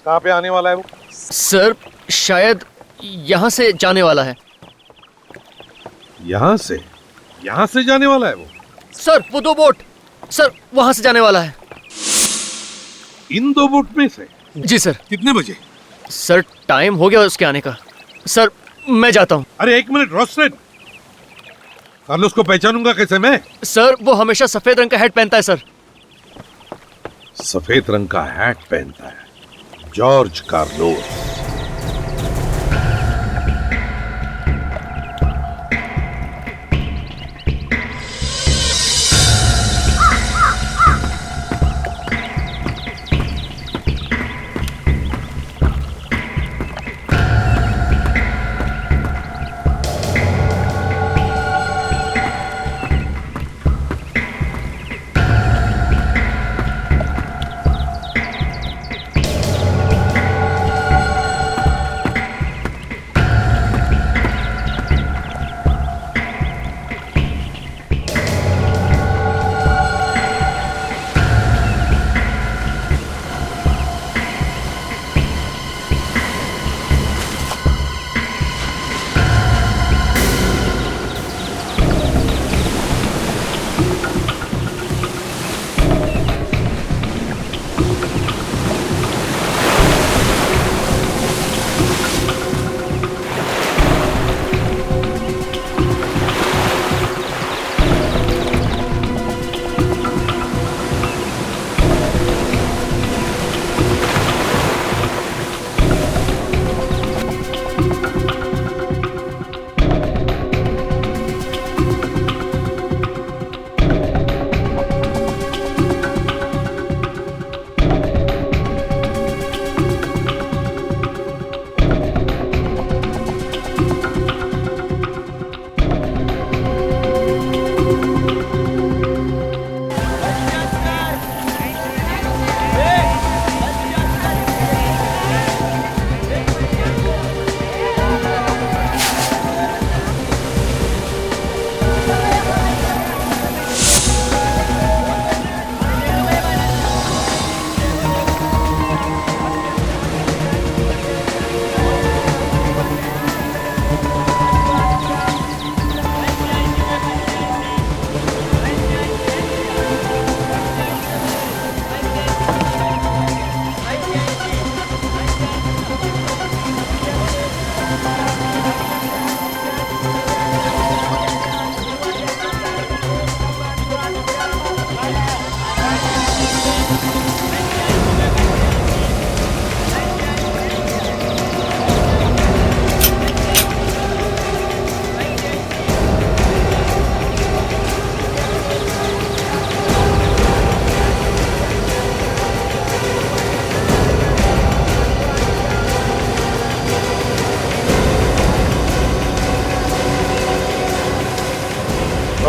कहाँ पे आने वाला है वो? सर, शायद यहाँ से जाने वाला है। यहाँ से? यहाँ से जाने वाला है वो? सर, वो दो बोट, सर वहां से जाने वाला है। इन दो बोट में से? जी सर। कितने बजे? सर, टाइम हो गया उसके आने का। सर, मैं जाता हूँ। अरे एक मिनट रोस्टेन, कार्लोस को पहचानूंगा कैसे मैं? सर, वो हमेशा सफेद रंग का हैट पहनता है सर। सफेद रंग का हैट पहनता है? George Carlos.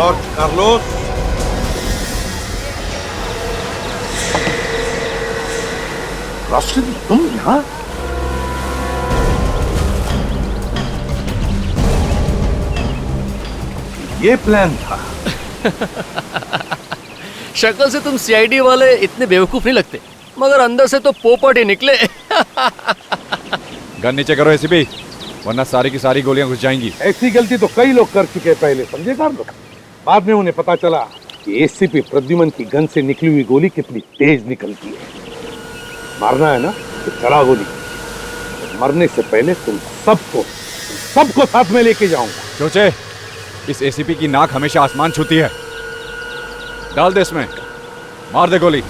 जॉर्ज कार्लोस, रोशन, तुम यहाँ? ये प्लान था। शक्ल से तुम सीआईडी वाले इतने बेवकूफ नहीं लगते, मगर अंदर से तो पोपट ही निकले। गन नीचे करो एसीपी, वरना सारी की सारी गोलियां घुस जाएंगी। ऐसी गलती तो कई लोग कर चुके हैं पहले, समझे कार्लो? बाद में उन्हें पता चला कि एसीपी प्रद्युमन की गन से निकली हुई गोली कितनी तेज निकलती है। मारना है ना तो चला गोली। मरने से पहले तुम सबको साथ में लेके जाऊंगा। सोचे, इस एसीपी की नाक हमेशा आसमान छूती है। डाल दे इसमें, मार दे गोली।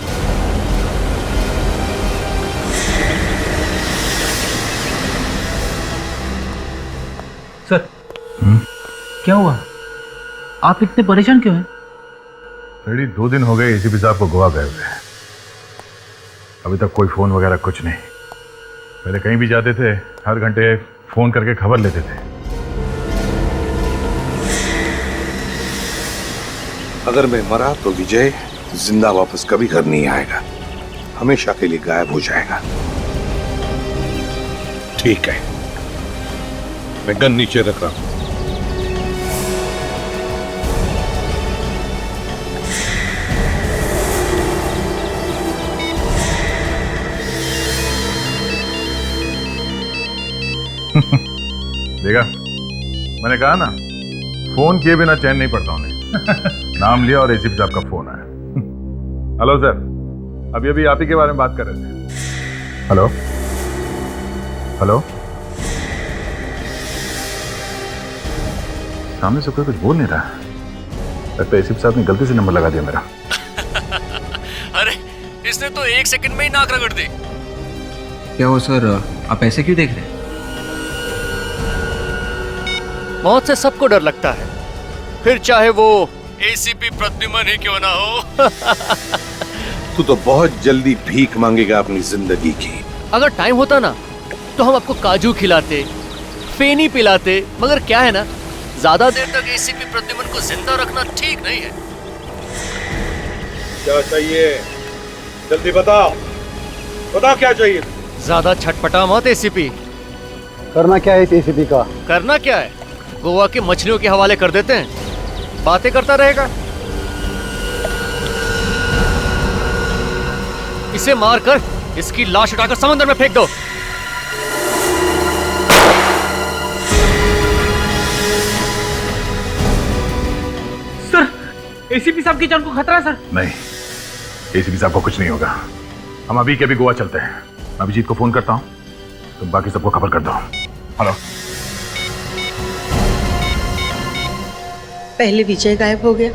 सर, क्या हुआ? आप इतने परेशान क्यों हैं? रेडी 2 दिन हो गए एसीपी साहब को गोवा गए हुए। अभी तक कोई फोन वगैरह कुछ नहीं। पहले कहीं भी जाते थे, हर घंटे फोन करके खबर लेते थे। अगर मैं मरा तो विजय जिंदा वापस कभी घर नहीं आएगा, हमेशा के लिए गायब हो जाएगा। ठीक है, मैं गन नीचे रख रहा हूं। देखा, मैंने कहा ना, फोन किए बिना चैन नहीं पड़ता उन्हें। नाम लिया और एसीपी साहब का फोन आया। हेलो सर, अभी अभी आप ही के बारे में बात कर रहे थे। हेलो हेलो, सामने से कोई कुछ बोल नहीं रहा। लगता है एसीपी साहब ने गलती से नंबर लगा दिया मेरा। अरे, इसने तो 1 सेकंड में ही नाक रगड़ दी। क्या हो सर, आप ऐसे क्यों देख रहे हैं? मौत से सबको डर लगता है, फिर चाहे वो एसीपी प्रद्युमन ही क्यों ना हो। तू तो बहुत जल्दी भीख मांगेगा अपनी जिंदगी की। अगर टाइम होता ना तो हम आपको काजू खिलाते, फेनी पिलाते, मगर क्या है ना, ज्यादा देर तक एसीपी प्रद्युमन को जिंदा रखना ठीक नहीं है। क्या चाहिए? जल्दी बताओ, बताओ क्या चाहिए? ज्यादा छटपटा मत एसीपी। करना क्या है इस एसीपी का? करना क्या है, गोवा की मछलियों के हवाले कर देते हैं, बातें करता रहेगा। इसे मारकर इसकी लाश उठाकर समंदर में फेंक दो। सर, एसीपी साहब की जान को खतरा है सर। नहीं, एसीपी साहब को कुछ नहीं होगा। हम अभी के अभी गोवा चलते हैं। अभिजीत को फोन करता हूं, तुम बाकी सबको खबर कर दो। हेलो। पहले विजय गायब हो गया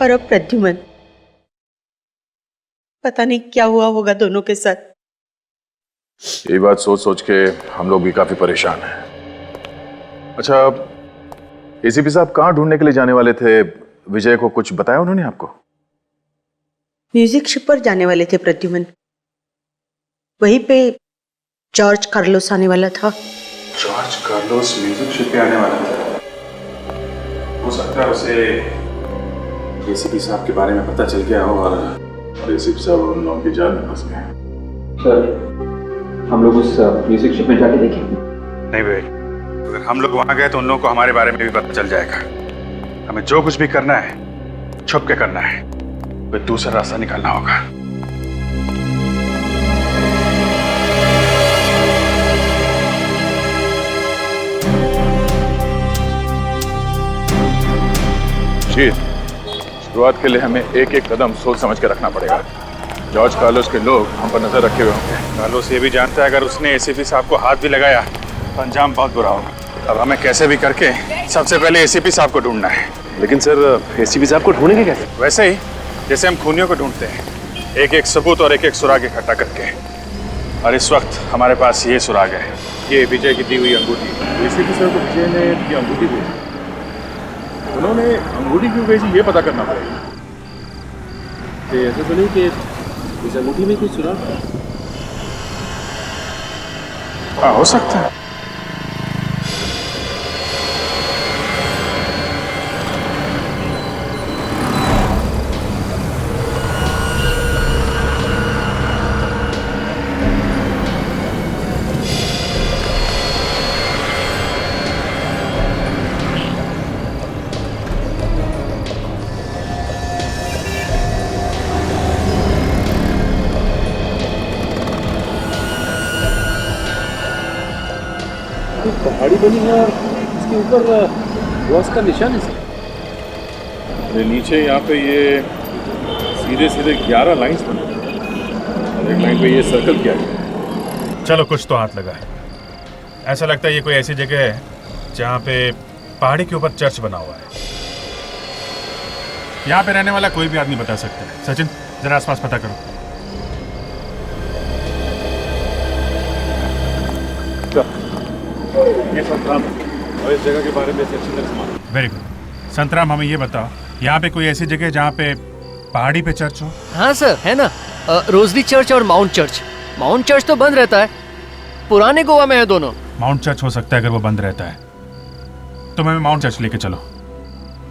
और अब प्रद्युमन। पता नहीं क्या हुआ होगा दोनों के साथ। ये बात सोच सोच के हम लोग भी काफी परेशान हैं। अच्छा, एसीपी साहब कहाँ ढूंढने के लिए जाने वाले थे? विजय को कुछ बताया उन्होंने आपको? म्यूजिक शिप पर जाने वाले थे प्रद्युमन। वहीं पे जॉर्ज कार्लोस आने वाला था। जॉर्ज कार्लोस म्यूजिक शिप पे आने वाला था। हो सकता है उसे एसीपी साहब के बारे में पता चल गया हो और एसीपी साहब उन लोगों की जाल में फंस गए। सर, हम लोग उस म्यूजिक शिप में जाके देखेंगे। नहीं भाई, अगर हम लोग वहां गए तो उन लोगों को हमारे बारे में भी पता चल जाएगा। हमें जो कुछ भी करना है छुप के करना है, कोई दूसरा रास्ता निकालना होगा। शुरुआत के लिए हमें एक एक कदम सोच समझ के रखना पड़ेगा। जॉर्ज कार्लोस के लोग हम पर नजर रखे हुए होंगे। कार्लोस ये भी जानता है अगर उसने एसीपी साहब को हाथ भी लगाया तो अंजाम बहुत बुरा होगा। अब हमें कैसे भी करके सबसे पहले एसीपी साहब को ढूंढना है। लेकिन सर, एसीपी साहब को ढूंढेंगे कैसे? वैसे ही जैसे हम खूनियों को ढूंढते हैं, एक एक सबूत और एक एक सुराग इकट्ठा करके। और इस वक्त हमारे पास ये सुराग है, ये विजय की दी हुई अंगूठी। एसीपी साहब को विजय ने ये अंगूठी भेजी, उन्होंने अंगूठी क्यों भेजी ये पता करना पड़ेगा। ऐसा तो नहीं कि इस अंगूठी में कोई सुराग है? हाँ, हो सकता है। पहाड़ी बनी है और इसके ऊपर क्रॉस का निशान है सर। अरे नीचे यहाँ पे ये सीधे सीधे 11 लाइंस बने और एक लाइन पे ये सर्कल किया गया। चलो कुछ तो हाथ लगा है। ऐसा लगता है ये कोई ऐसी जगह है जहाँ पे पहाड़ी के ऊपर चर्च बना हुआ है। यहाँ पे रहने वाला कोई भी आदमी बता सकता है। सचिन जरा आसपास पता करो। ये संतराम और इस जगह के बारे में वेरी गुड। संतराम हमें ये बताओ, यहाँ पे कोई ऐसी जगह है जहाँ पे पहाड़ी पे चर्च हो? हाँ सर, है ना। रोजरी चर्च और माउंट चर्च। माउंट चर्च तो बंद रहता है, पुराने गोवा में है दोनों। माउंट चर्च हो सकता है अगर वो बंद रहता है तो हमें माउंट चर्च लेके चलो।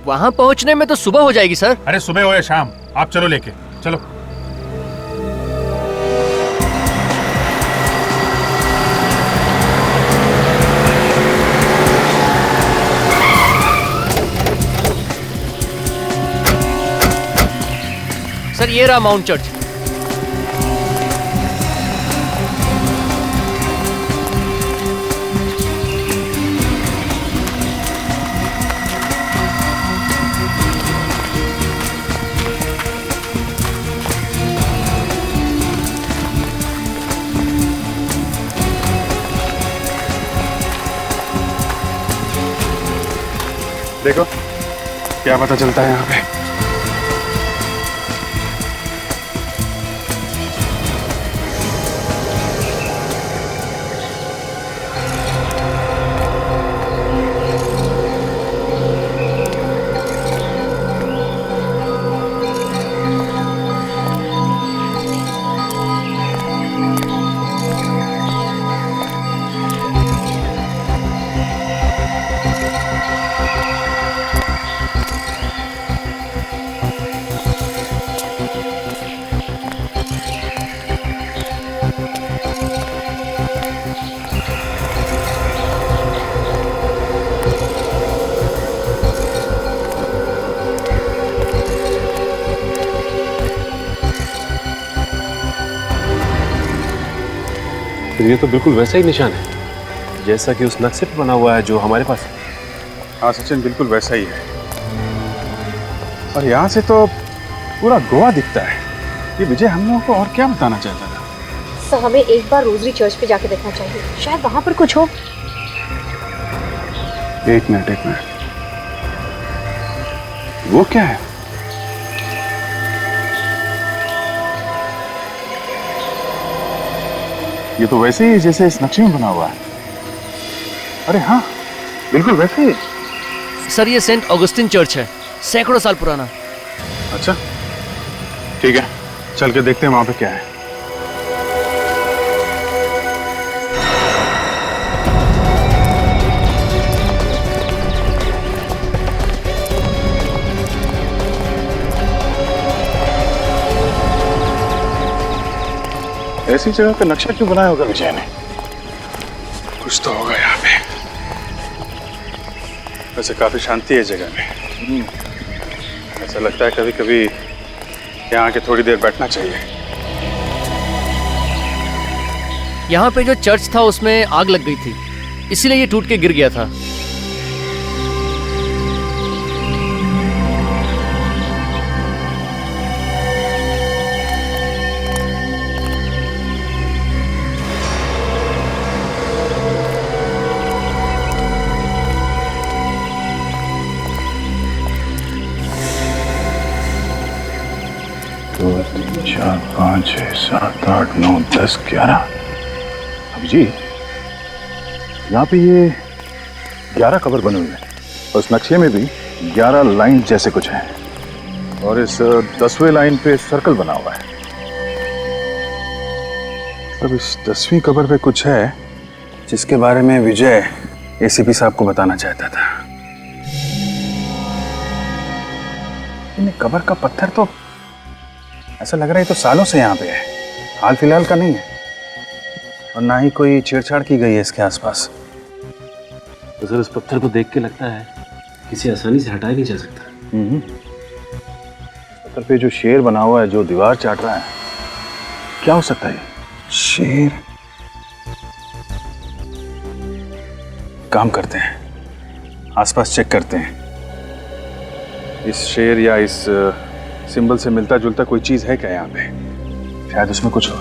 वहां पहुंचने में तो सुबह हो जाएगी सर। अरे सुबह हो या शाम, आप चलो लेके चलो। सर ये रहा माउंट चर्च। देखो क्या पता चलता है यहाँ पे। तो ये तो बिल्कुल वैसा ही निशान है जैसा कि उस नक्शे पे बना हुआ है जो हमारे पास है। हाँ सचिन, बिल्कुल वैसा ही है। और यहाँ से तो पूरा गोवा दिखता है। ये विजय हम लोगों को और क्या बताना चाहता था? सर हमें एक बार रोजरी चर्च पे जाके देखना चाहिए, शायद वहां पर कुछ हो। एक मिनट। वो क्या है? ये तो वैसे ही जैसे इस नक्शे में बना हुआ है। अरे हाँ, बिल्कुल वैसे ही। सर ये सेंट ऑगस्टिन चर्च है, सैकड़ों साल पुराना। अच्छा ठीक है, चल के देखते हैं वहां पे क्या है। ऐसी जगह का नक्शा क्यों बनाया होगा विजय ने? कुछ तो होगा यहाँ पे। वैसे काफी शांति है जगह में। ऐसा लगता है कभी कभी यहाँ आके थोड़ी देर बैठना चाहिए। यहाँ पे जो चर्च था उसमें आग लग गई थी, इसीलिए ये टूट के गिर गया था। दो, तीन, चार, 5, 6, 7, 8, 9, 10, 11। अभिजीत, यहाँ पे ये 11 कबर बने हुए हैं और उस नक्शे में भी 11 लाइन जैसे कुछ हैं और इस 10वें लाइन पे सर्कल बना हुआ है। अब इस 10वीं कबर पे कुछ है जिसके बारे में विजय एसीपी साहब को बताना चाहता था। इन कबर का पत्थर तो ऐसा लग रहा है तो सालों से यहाँ पे है, हाल फिलहाल का नहीं है और ना ही कोई छेड़छाड़ की गई है इसके आसपास। तो सर इस पत्थर को देख के लगता है किसी आसानी से हटाया नहीं जा सकता। पत्थर पे जो शेर बना हुआ है जो दीवार चाट रहा है, क्या हो सकता है? शेर? काम करते हैं, आसपास चेक करते हैं। इस शेर या इस सिंबल से मिलता जुलता कोई चीज है क्या यहाँ पे? शायद उसमें कुछ हो।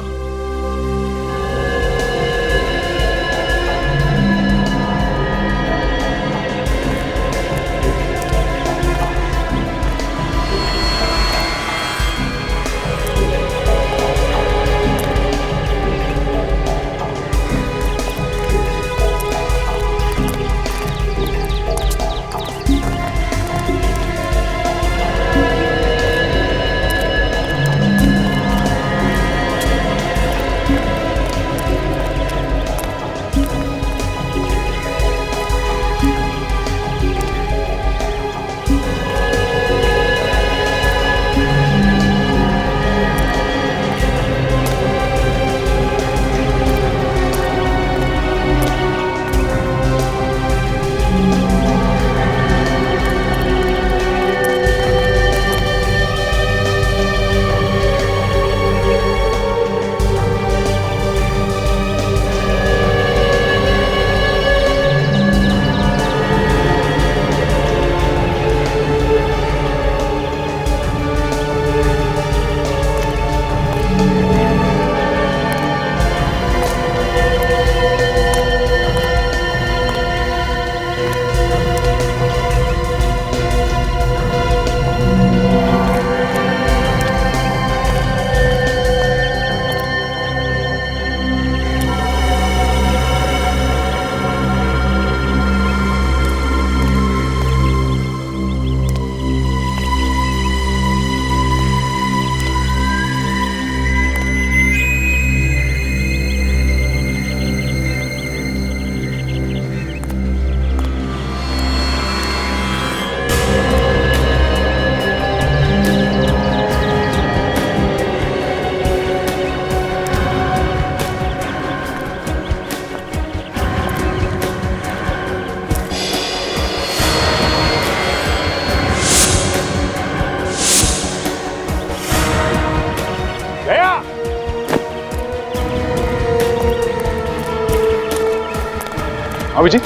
अभिजीत,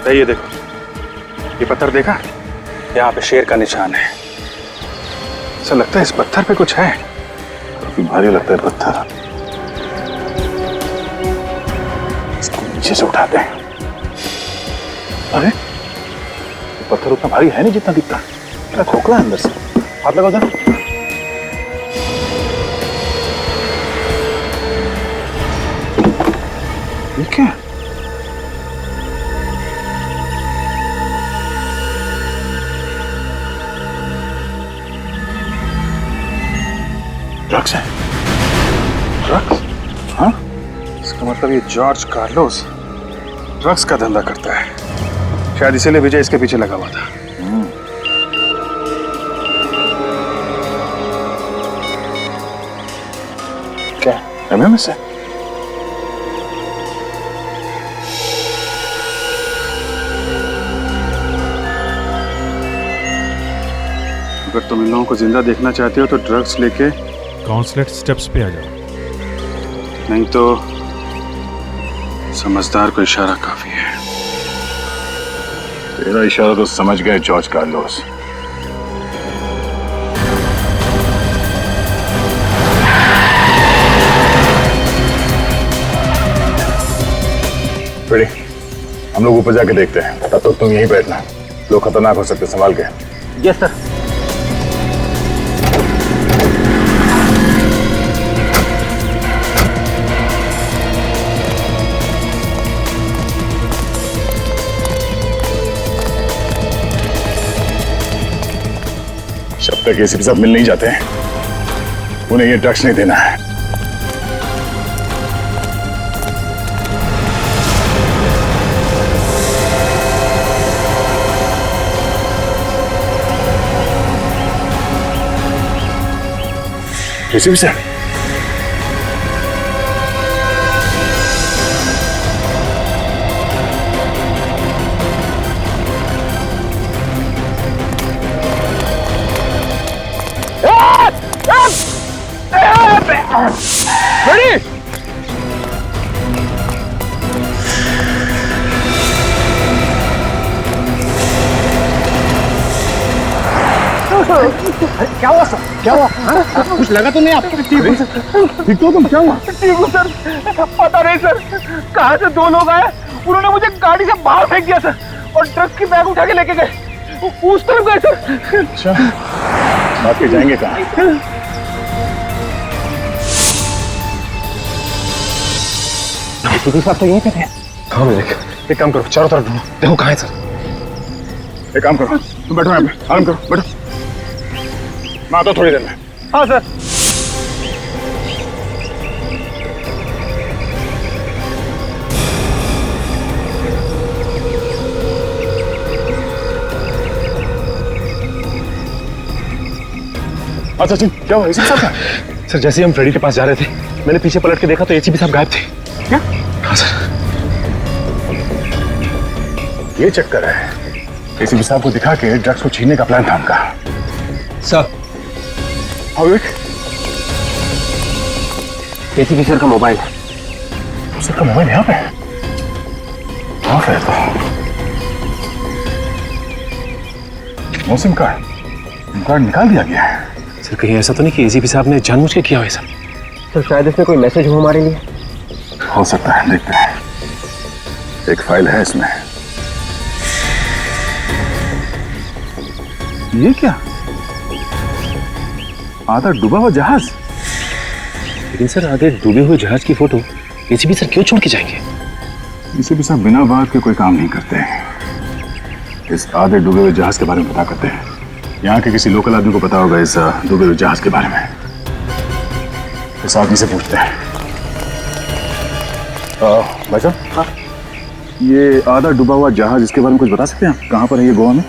ये देखो, ये पत्थर देखा? यहाँ पे शेर का निशान है। ऐसा लगता है इस पत्थर पे कुछ है। काफी भारी लगता है पत्थर। इसको नीचे से उठाते हैं। अरे ये पत्थर उतना भारी है नहीं जितना दिखता है। क्या खोखला है अंदर से। हाथ लगाओ जरा। ये क्या? ड्रग्स है। ड्रग्स? हाँ? इसका मतलब ये जॉर्ज कार्लोस ड्रग्स का धंधा करता है। शायद इसीलिए विजय इसके पीछे लगा हुआ था। क्या एमएम से? अगर तुम इन लोगों को जिंदा देखना चाहते हो तो ड्रग्स लेके काउंसलेट स्टेप्स पे आ जाओ। नहीं तो समझदार को इशारा काफी है। तेरा इशारा तो समझ गए जॉर्ज कार्लोस। रेडी, हम लोग ऊपर जाके देखते हैं। तब तक तुम यहीं बैठना। लोग खतरनाक हो सकते, संभाल के। Yes sir. जब तक एसीपी साहब मिल नहीं जाते हैं उन्हें ये ड्रग्स नहीं देना है। एसीपी साहब, रेडी? क्या हुआ सर? क्या हुआ? कुछ लगा तो नहीं आपको? ठीक तो तुम, क्या हुआ? ठीक हूँ सर। पता नहीं सर कहाँ से दो लोग आए, उन्होंने मुझे गाड़ी से बाहर फेंक दिया सर और ट्रक की बैग उठा के लेके गए, उस तरफ गए सर। अच्छा, बात के जाएंगे कहाँ? एसीपी साहब तो यहीं पे थे। हाँ विवेक, एक काम करो, चारों तरफ ढूंढो, देखो कहाँ है सर। एक काम करो, तुम बैठो यहाँ पे, आराम करो, बैठो। मैं आता हूँ थोड़ी देर में। हाँ सर। हाँ सचिन, क्या हुआ? एसीपी साहब का? सर जैसे ही हम फ्रेडी के पास जा रहे थे, मैंने पीछे पलट के देखा तो एसीपी साहब गायब थे। क्या? हाँ सर। ये चक्कर है, एसीपी साहब को दिखा के ड्रग्स को छीनने का प्लान था उनका। सर। हाँ विवेक? एसीपी सर का मोबाइल है। सर का मोबाइल यहाँ पे? हाँ फिर तो नो सिम कार्ड निकाल दिया गया है। सर कहीं ऐसा तो नहीं कि एसीपी साहब ने जानबूझ के किया हो सब? तो शायद इसमें कोई मैसेज हो हमारे लिए। हो सकता है, देखते हैं। एक फाइल है इसमें। ये क्या? आधा डूबा हुआ जहाज। लेकिन सर आगे डूबे हुए जहाज की फोटो एसीपी सर क्यों छोड़ के जाएंगे? एसीपी साहब बिना बात के कोई काम नहीं करते। इस आधे डूबे हुए जहाज के बारे में पता करते हैं। यहाँ के किसी लोकल आदमी को पता होगा इस डूबे हुए जहाज के बारे में। इस आदमी से पूछते हैं। भाई साहब, हाँ? ये आधा डूबा हुआ जहाज, इसके बारे में कुछ बता सकते हैं आप? कहाँ पर है ये गोवा में?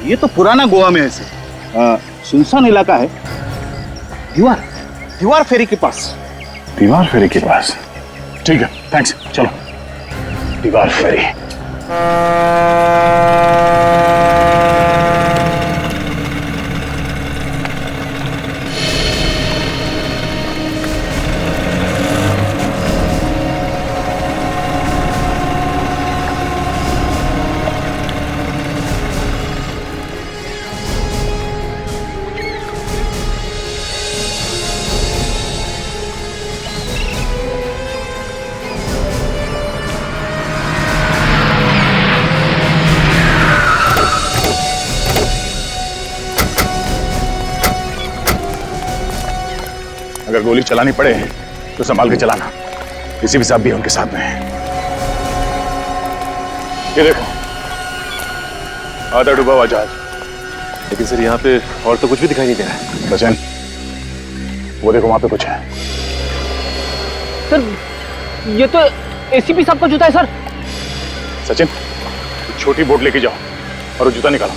ये तो पुराना गोवा में है सर, सुनसान इलाका है। दीवार फेरी के पास। दीवार फेरी के पास, ठीक है, थैंक्स, चलो। दीवार फेरी। अगर गोली चलानी पड़े तो संभाल के चलाना। किसी भी साहब भी उनके साथ में है। ये देखो, आधा डूबा हुआ जहाज। लेकिन सर यहाँ पे और तो कुछ भी दिखाई नहीं दे रहा है। सचिन, वो देखो वहां पे कुछ है। सर ये तो एसीपी साहब का जूता है सर। सचिन, छोटी बोट लेके जाओ और वो जूता निकालो,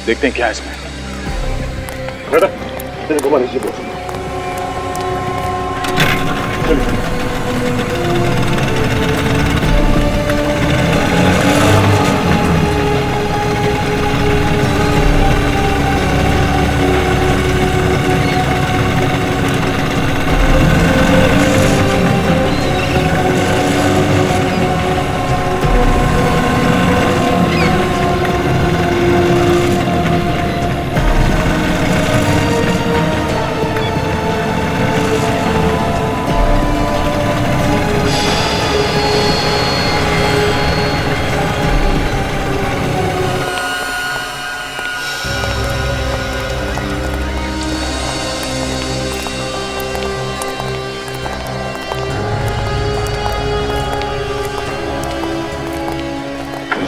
देखते हैं क्या है इसमें। बेटा, घुमा लीजिए बोट।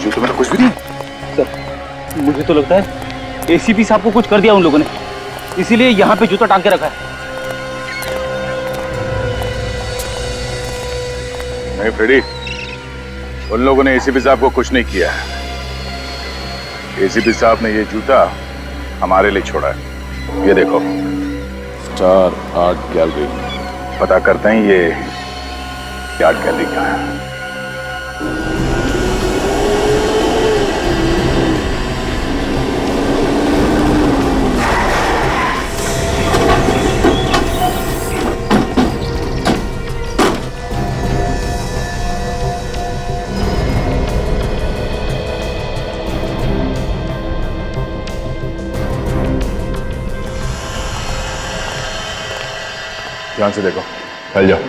तो मेरा कुछ भी नहीं सर। मुझे तो लगता है एसीपी साहब को कुछ कर दिया उन लोगों ने, इसीलिए यहाँ पे जूता टांग के रखा है। नहीं फ्रेडी, उन लोगों ने एसीपी साहब को कुछ नहीं किया है। एसीपी साहब ने ये जूता हमारे लिए छोड़ा है। ये देखो, स्टार आर्ट गैलरी। पता करते हैं ये आर्ट गैलरी कहाँ है। ध्यान से देखो, फैल जाओ।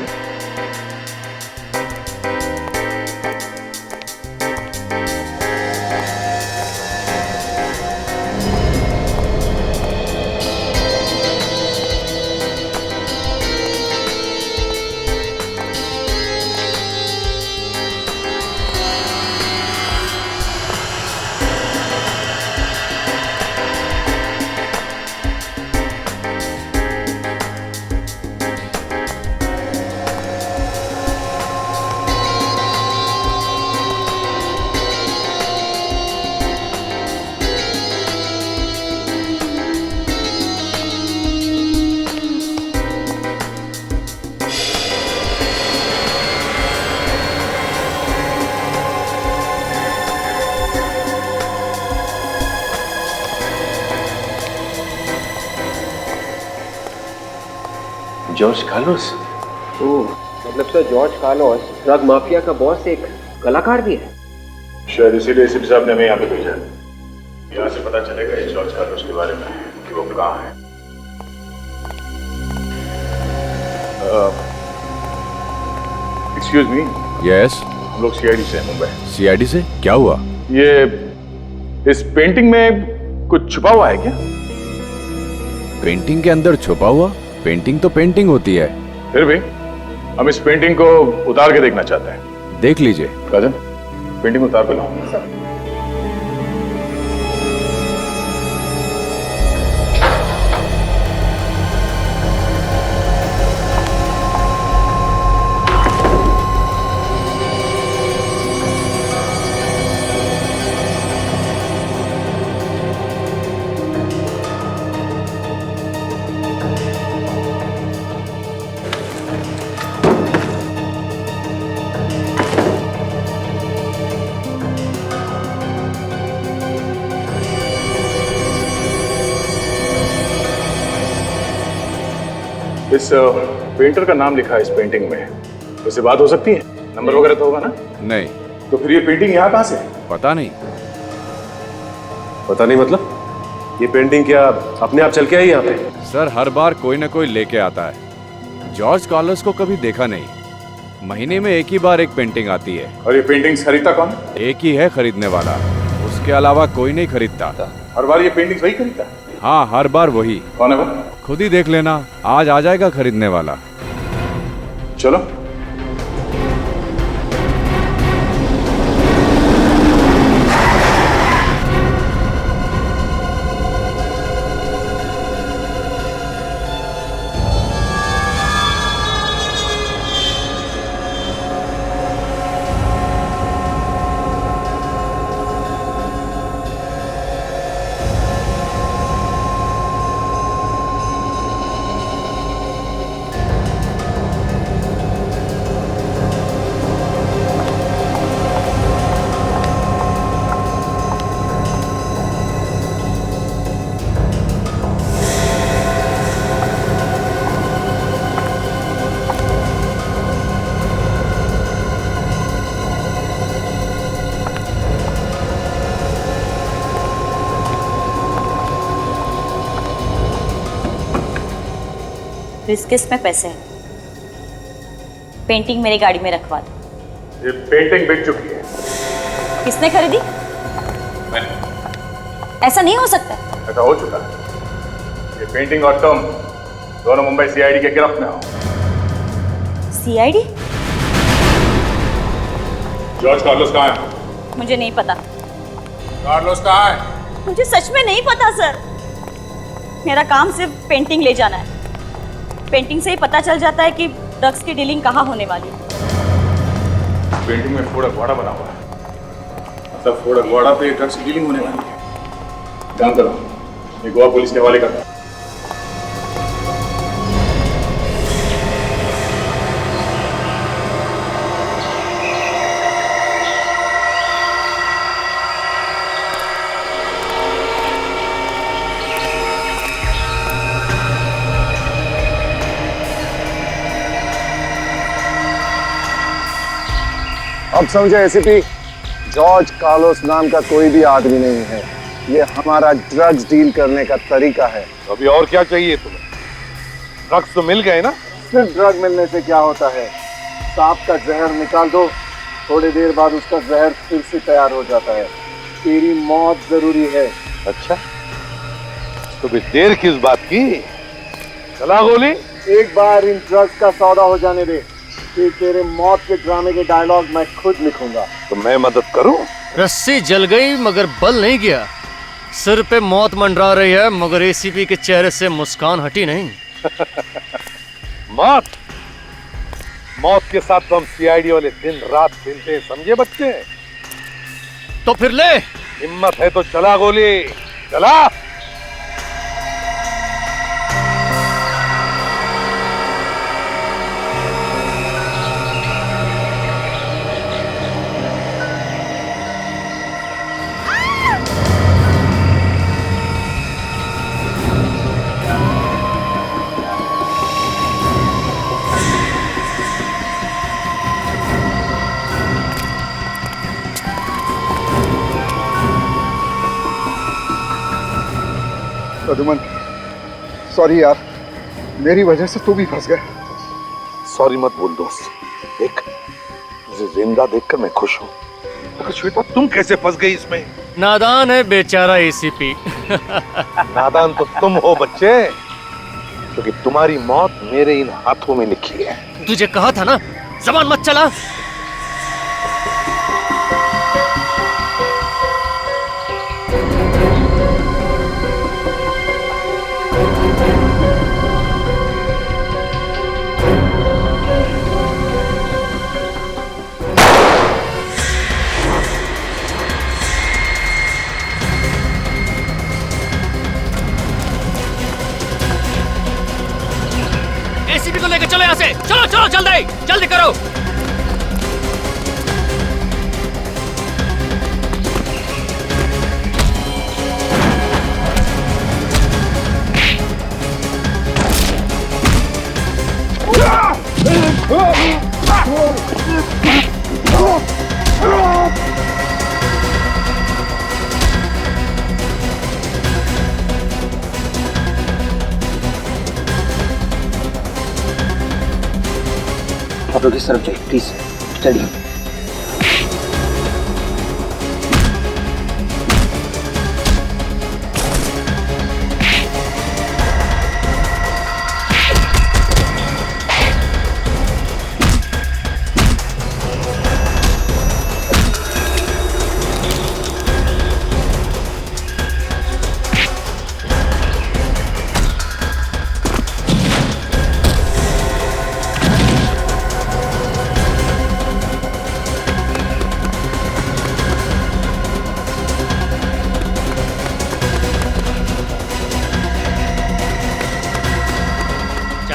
George Carlos? ओह, मतलब sir George Carlos drug mafia का बॉस एक कलाकार भी है। शायद इसीलिए एसीपी साहब ने हमें यहाँ पे भेजा है। यहाँ से पता चलेगा इस जॉर्ज कार्लोस के बारे में कि वो कहाँ है। Excuse me. यस। हम लोग सीआईडी से हैं, मुंबई। सीआईडी से? क्या हुआ? ये इस पेंटिंग में कुछ छुपा हुआ है क्या? पेंटिंग के अंदर छुपा हुआ? पेंटिंग तो पेंटिंग होती है। फिर भी हम इस पेंटिंग को उतार के देखना चाहते हैं। देख लीजिए। राजन, पेंटिंग उतार के लाओ। इस पेंटर का नाम लिखा है इस पेंटिंग में। उससे बात हो सकती है? नंबर वगैरह तो होगा ना? नहीं। तो फिर ये पेंटिंग यहाँ कहाँ से? पता नहीं। पता नहीं मतलब? ये पेंटिंग क्या अपने आप चल के आई यहाँ पे? सर हर बार कोई ना कोई लेके आता है। जॉर्ज कार्लोस को कभी देखा नहीं। महीने में एक ही बार एक पेंटिंग आती है। और ये पेंटिंग्स खरीदता कौन? एक ही है खरीदने वाला, उसके अलावा कोई नहीं खरीदता। हर बार ये पेंटिंग्स वही खरीदता? हाँ, हर बार वही। कौन है वो? खुद ही देख लेना, आज आ जाएगा खरीदने वाला। चलो। ब्रिस्किस में पैसे हैं। पेंटिंग मेरी गाड़ी में रखवा दो। ये पेंटिंग बिक चुकी है। किसने खरीदी? मैंने। ऐसा नहीं हो सकता। ऐसा हो चुका है। ये पेंटिंग और तुम दोनों मुंबई सीआईडी के गिरफ्त में हो। सीआईडी? जॉर्ज कार्लोस कहाँ है? मुझे नहीं पता। कार्लोस कहाँ है? मुझे सच में नहीं पता सर। मेरा काम सिर्फ पेंटिंग ले जाना है। पेंटिंग से ही पता चल जाता है कि ड्रग्स की डीलिंग कहाँ होने वाली है। पेंटिंग में फोड़ा घोड़ा बना हुआ है, मतलब फोड़ा घोड़ा पे ड्रग्स की डीलिंग होने वाली है। काम करो, ये गोवा पुलिस के हवाले करता। अब समझे एसीपी, जॉर्ज कार्लोस नाम का कोई भी आदमी नहीं है। ये हमारा ड्रग्स डील करने का तरीका है। अभी और क्या चाहिए तुम्हें? ड्रग्स तो मिल गए ना? सिर्फ ड्रग मिलने से क्या होता है, सांप का जहर निकाल दो, थोड़ी देर बाद उसका जहर फिर से तैयार हो जाता है। तेरी मौत जरूरी है। अच्छा, तो भी देर किस बात की? चला गोली। एक बार इन ड्रग्स का सौदा हो जाने दे, फिर तेरे मौत के ड्रामे के डायलॉग मैं खुद लिखूंगा। तो मैं मदद करूं? रस्सी जल गई मगर बल नहीं गया। सिर पे मौत मंडरा रही है मगर एसीपी के चेहरे से मुस्कान हटी नहीं। मौत मौत के साथ तो हम सीआईडी वाले दिन रात खेलते हैं, समझे बच्चे? तो फिर ले। हिम्मत है तो चला गोली, चला। प्रद्युमन, सॉरी यार, मेरी वजह से तू भी फंस गया। सॉरी मत बोल दोस्त, देख तुझे जिंदा देखकर मैं खुश हूँ। मगर श्वेता, तुम कैसे फंस गई इसमें? नादान है बेचारा एसीपी। नादान तो तुम हो बच्चे, क्योंकि तुम्हारी मौत मेरे इन हाथों में लिखी है। तुझे कहा था ना, जबान मत चला। एसीपी को लेकर चलो यहाँ से, चलो चलो जल्दी जल्दी करो। आप लोग इस तरफ जाइए प्लीज, चलिए।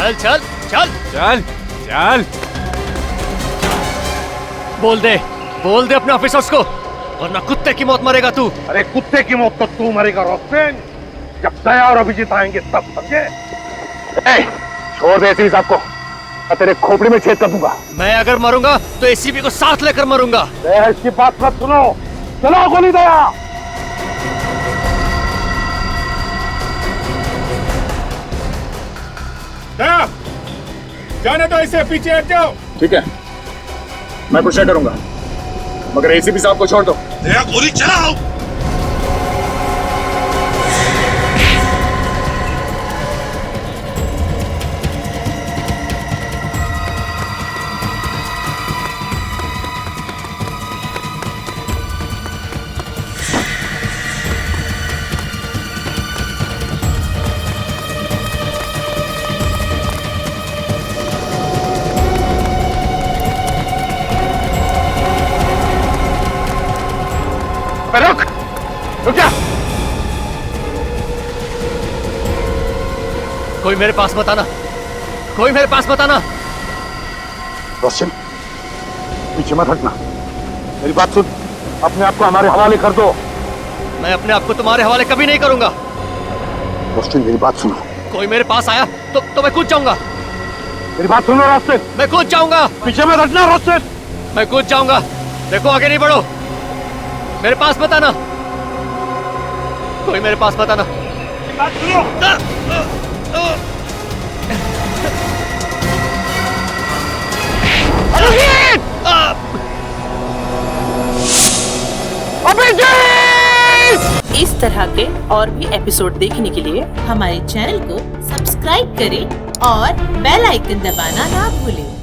चल चल चल चल चल। बोल दे अपने ऑफिसर्स को, वरना कुत्ते की मौत मरेगा तू। अरे कुत्ते की मौत तो तू मरेगा रोस्टेन, जब दया और अभिजीत आएंगे तब, समझे? छोड़ दे एसीपी साहब को, मैं तेरे खोपड़ी में छेद कर दूंगा। मैं अगर मरूंगा तो एसीपी को साथ लेकर मरूंगा। दया इसकी बात मत सुनो, चलो गोली दया। दया, जाने दो इसे, पीछे हट जाओ। ठीक है, मैं कुछ नहीं करूंगा, मगर एसीपी साहब को छोड़ दो। दया, गोली चलाओ। रुक जा। कोई मेरे पास मत आना, कोई मेरे पास मत आना। रोशन, पीछे मत हटना, मेरी बात सुन, अपने आप को हमारे हवाले कर दो। मैं अपने आप को तुम्हारे हवाले कभी नहीं करूंगा। रोशन, मेरी बात सुनो। कोई मेरे पास आया तो मैं कूद जाऊंगा। मेरी बात सुनो रोशन। मैं कूद जाऊंगा। पीछे मत हटना रोशन। मैं कूद जाऊंगा। देखो आगे नहीं बढ़ो, मेरे पास मत आना, कोई मेरे पास मत आना। अभिजीत। इस तरह के और भी एपिसोड देखने के लिए हमारे चैनल को सब्सक्राइब करें और बेल आइकन दबाना ना भूलें।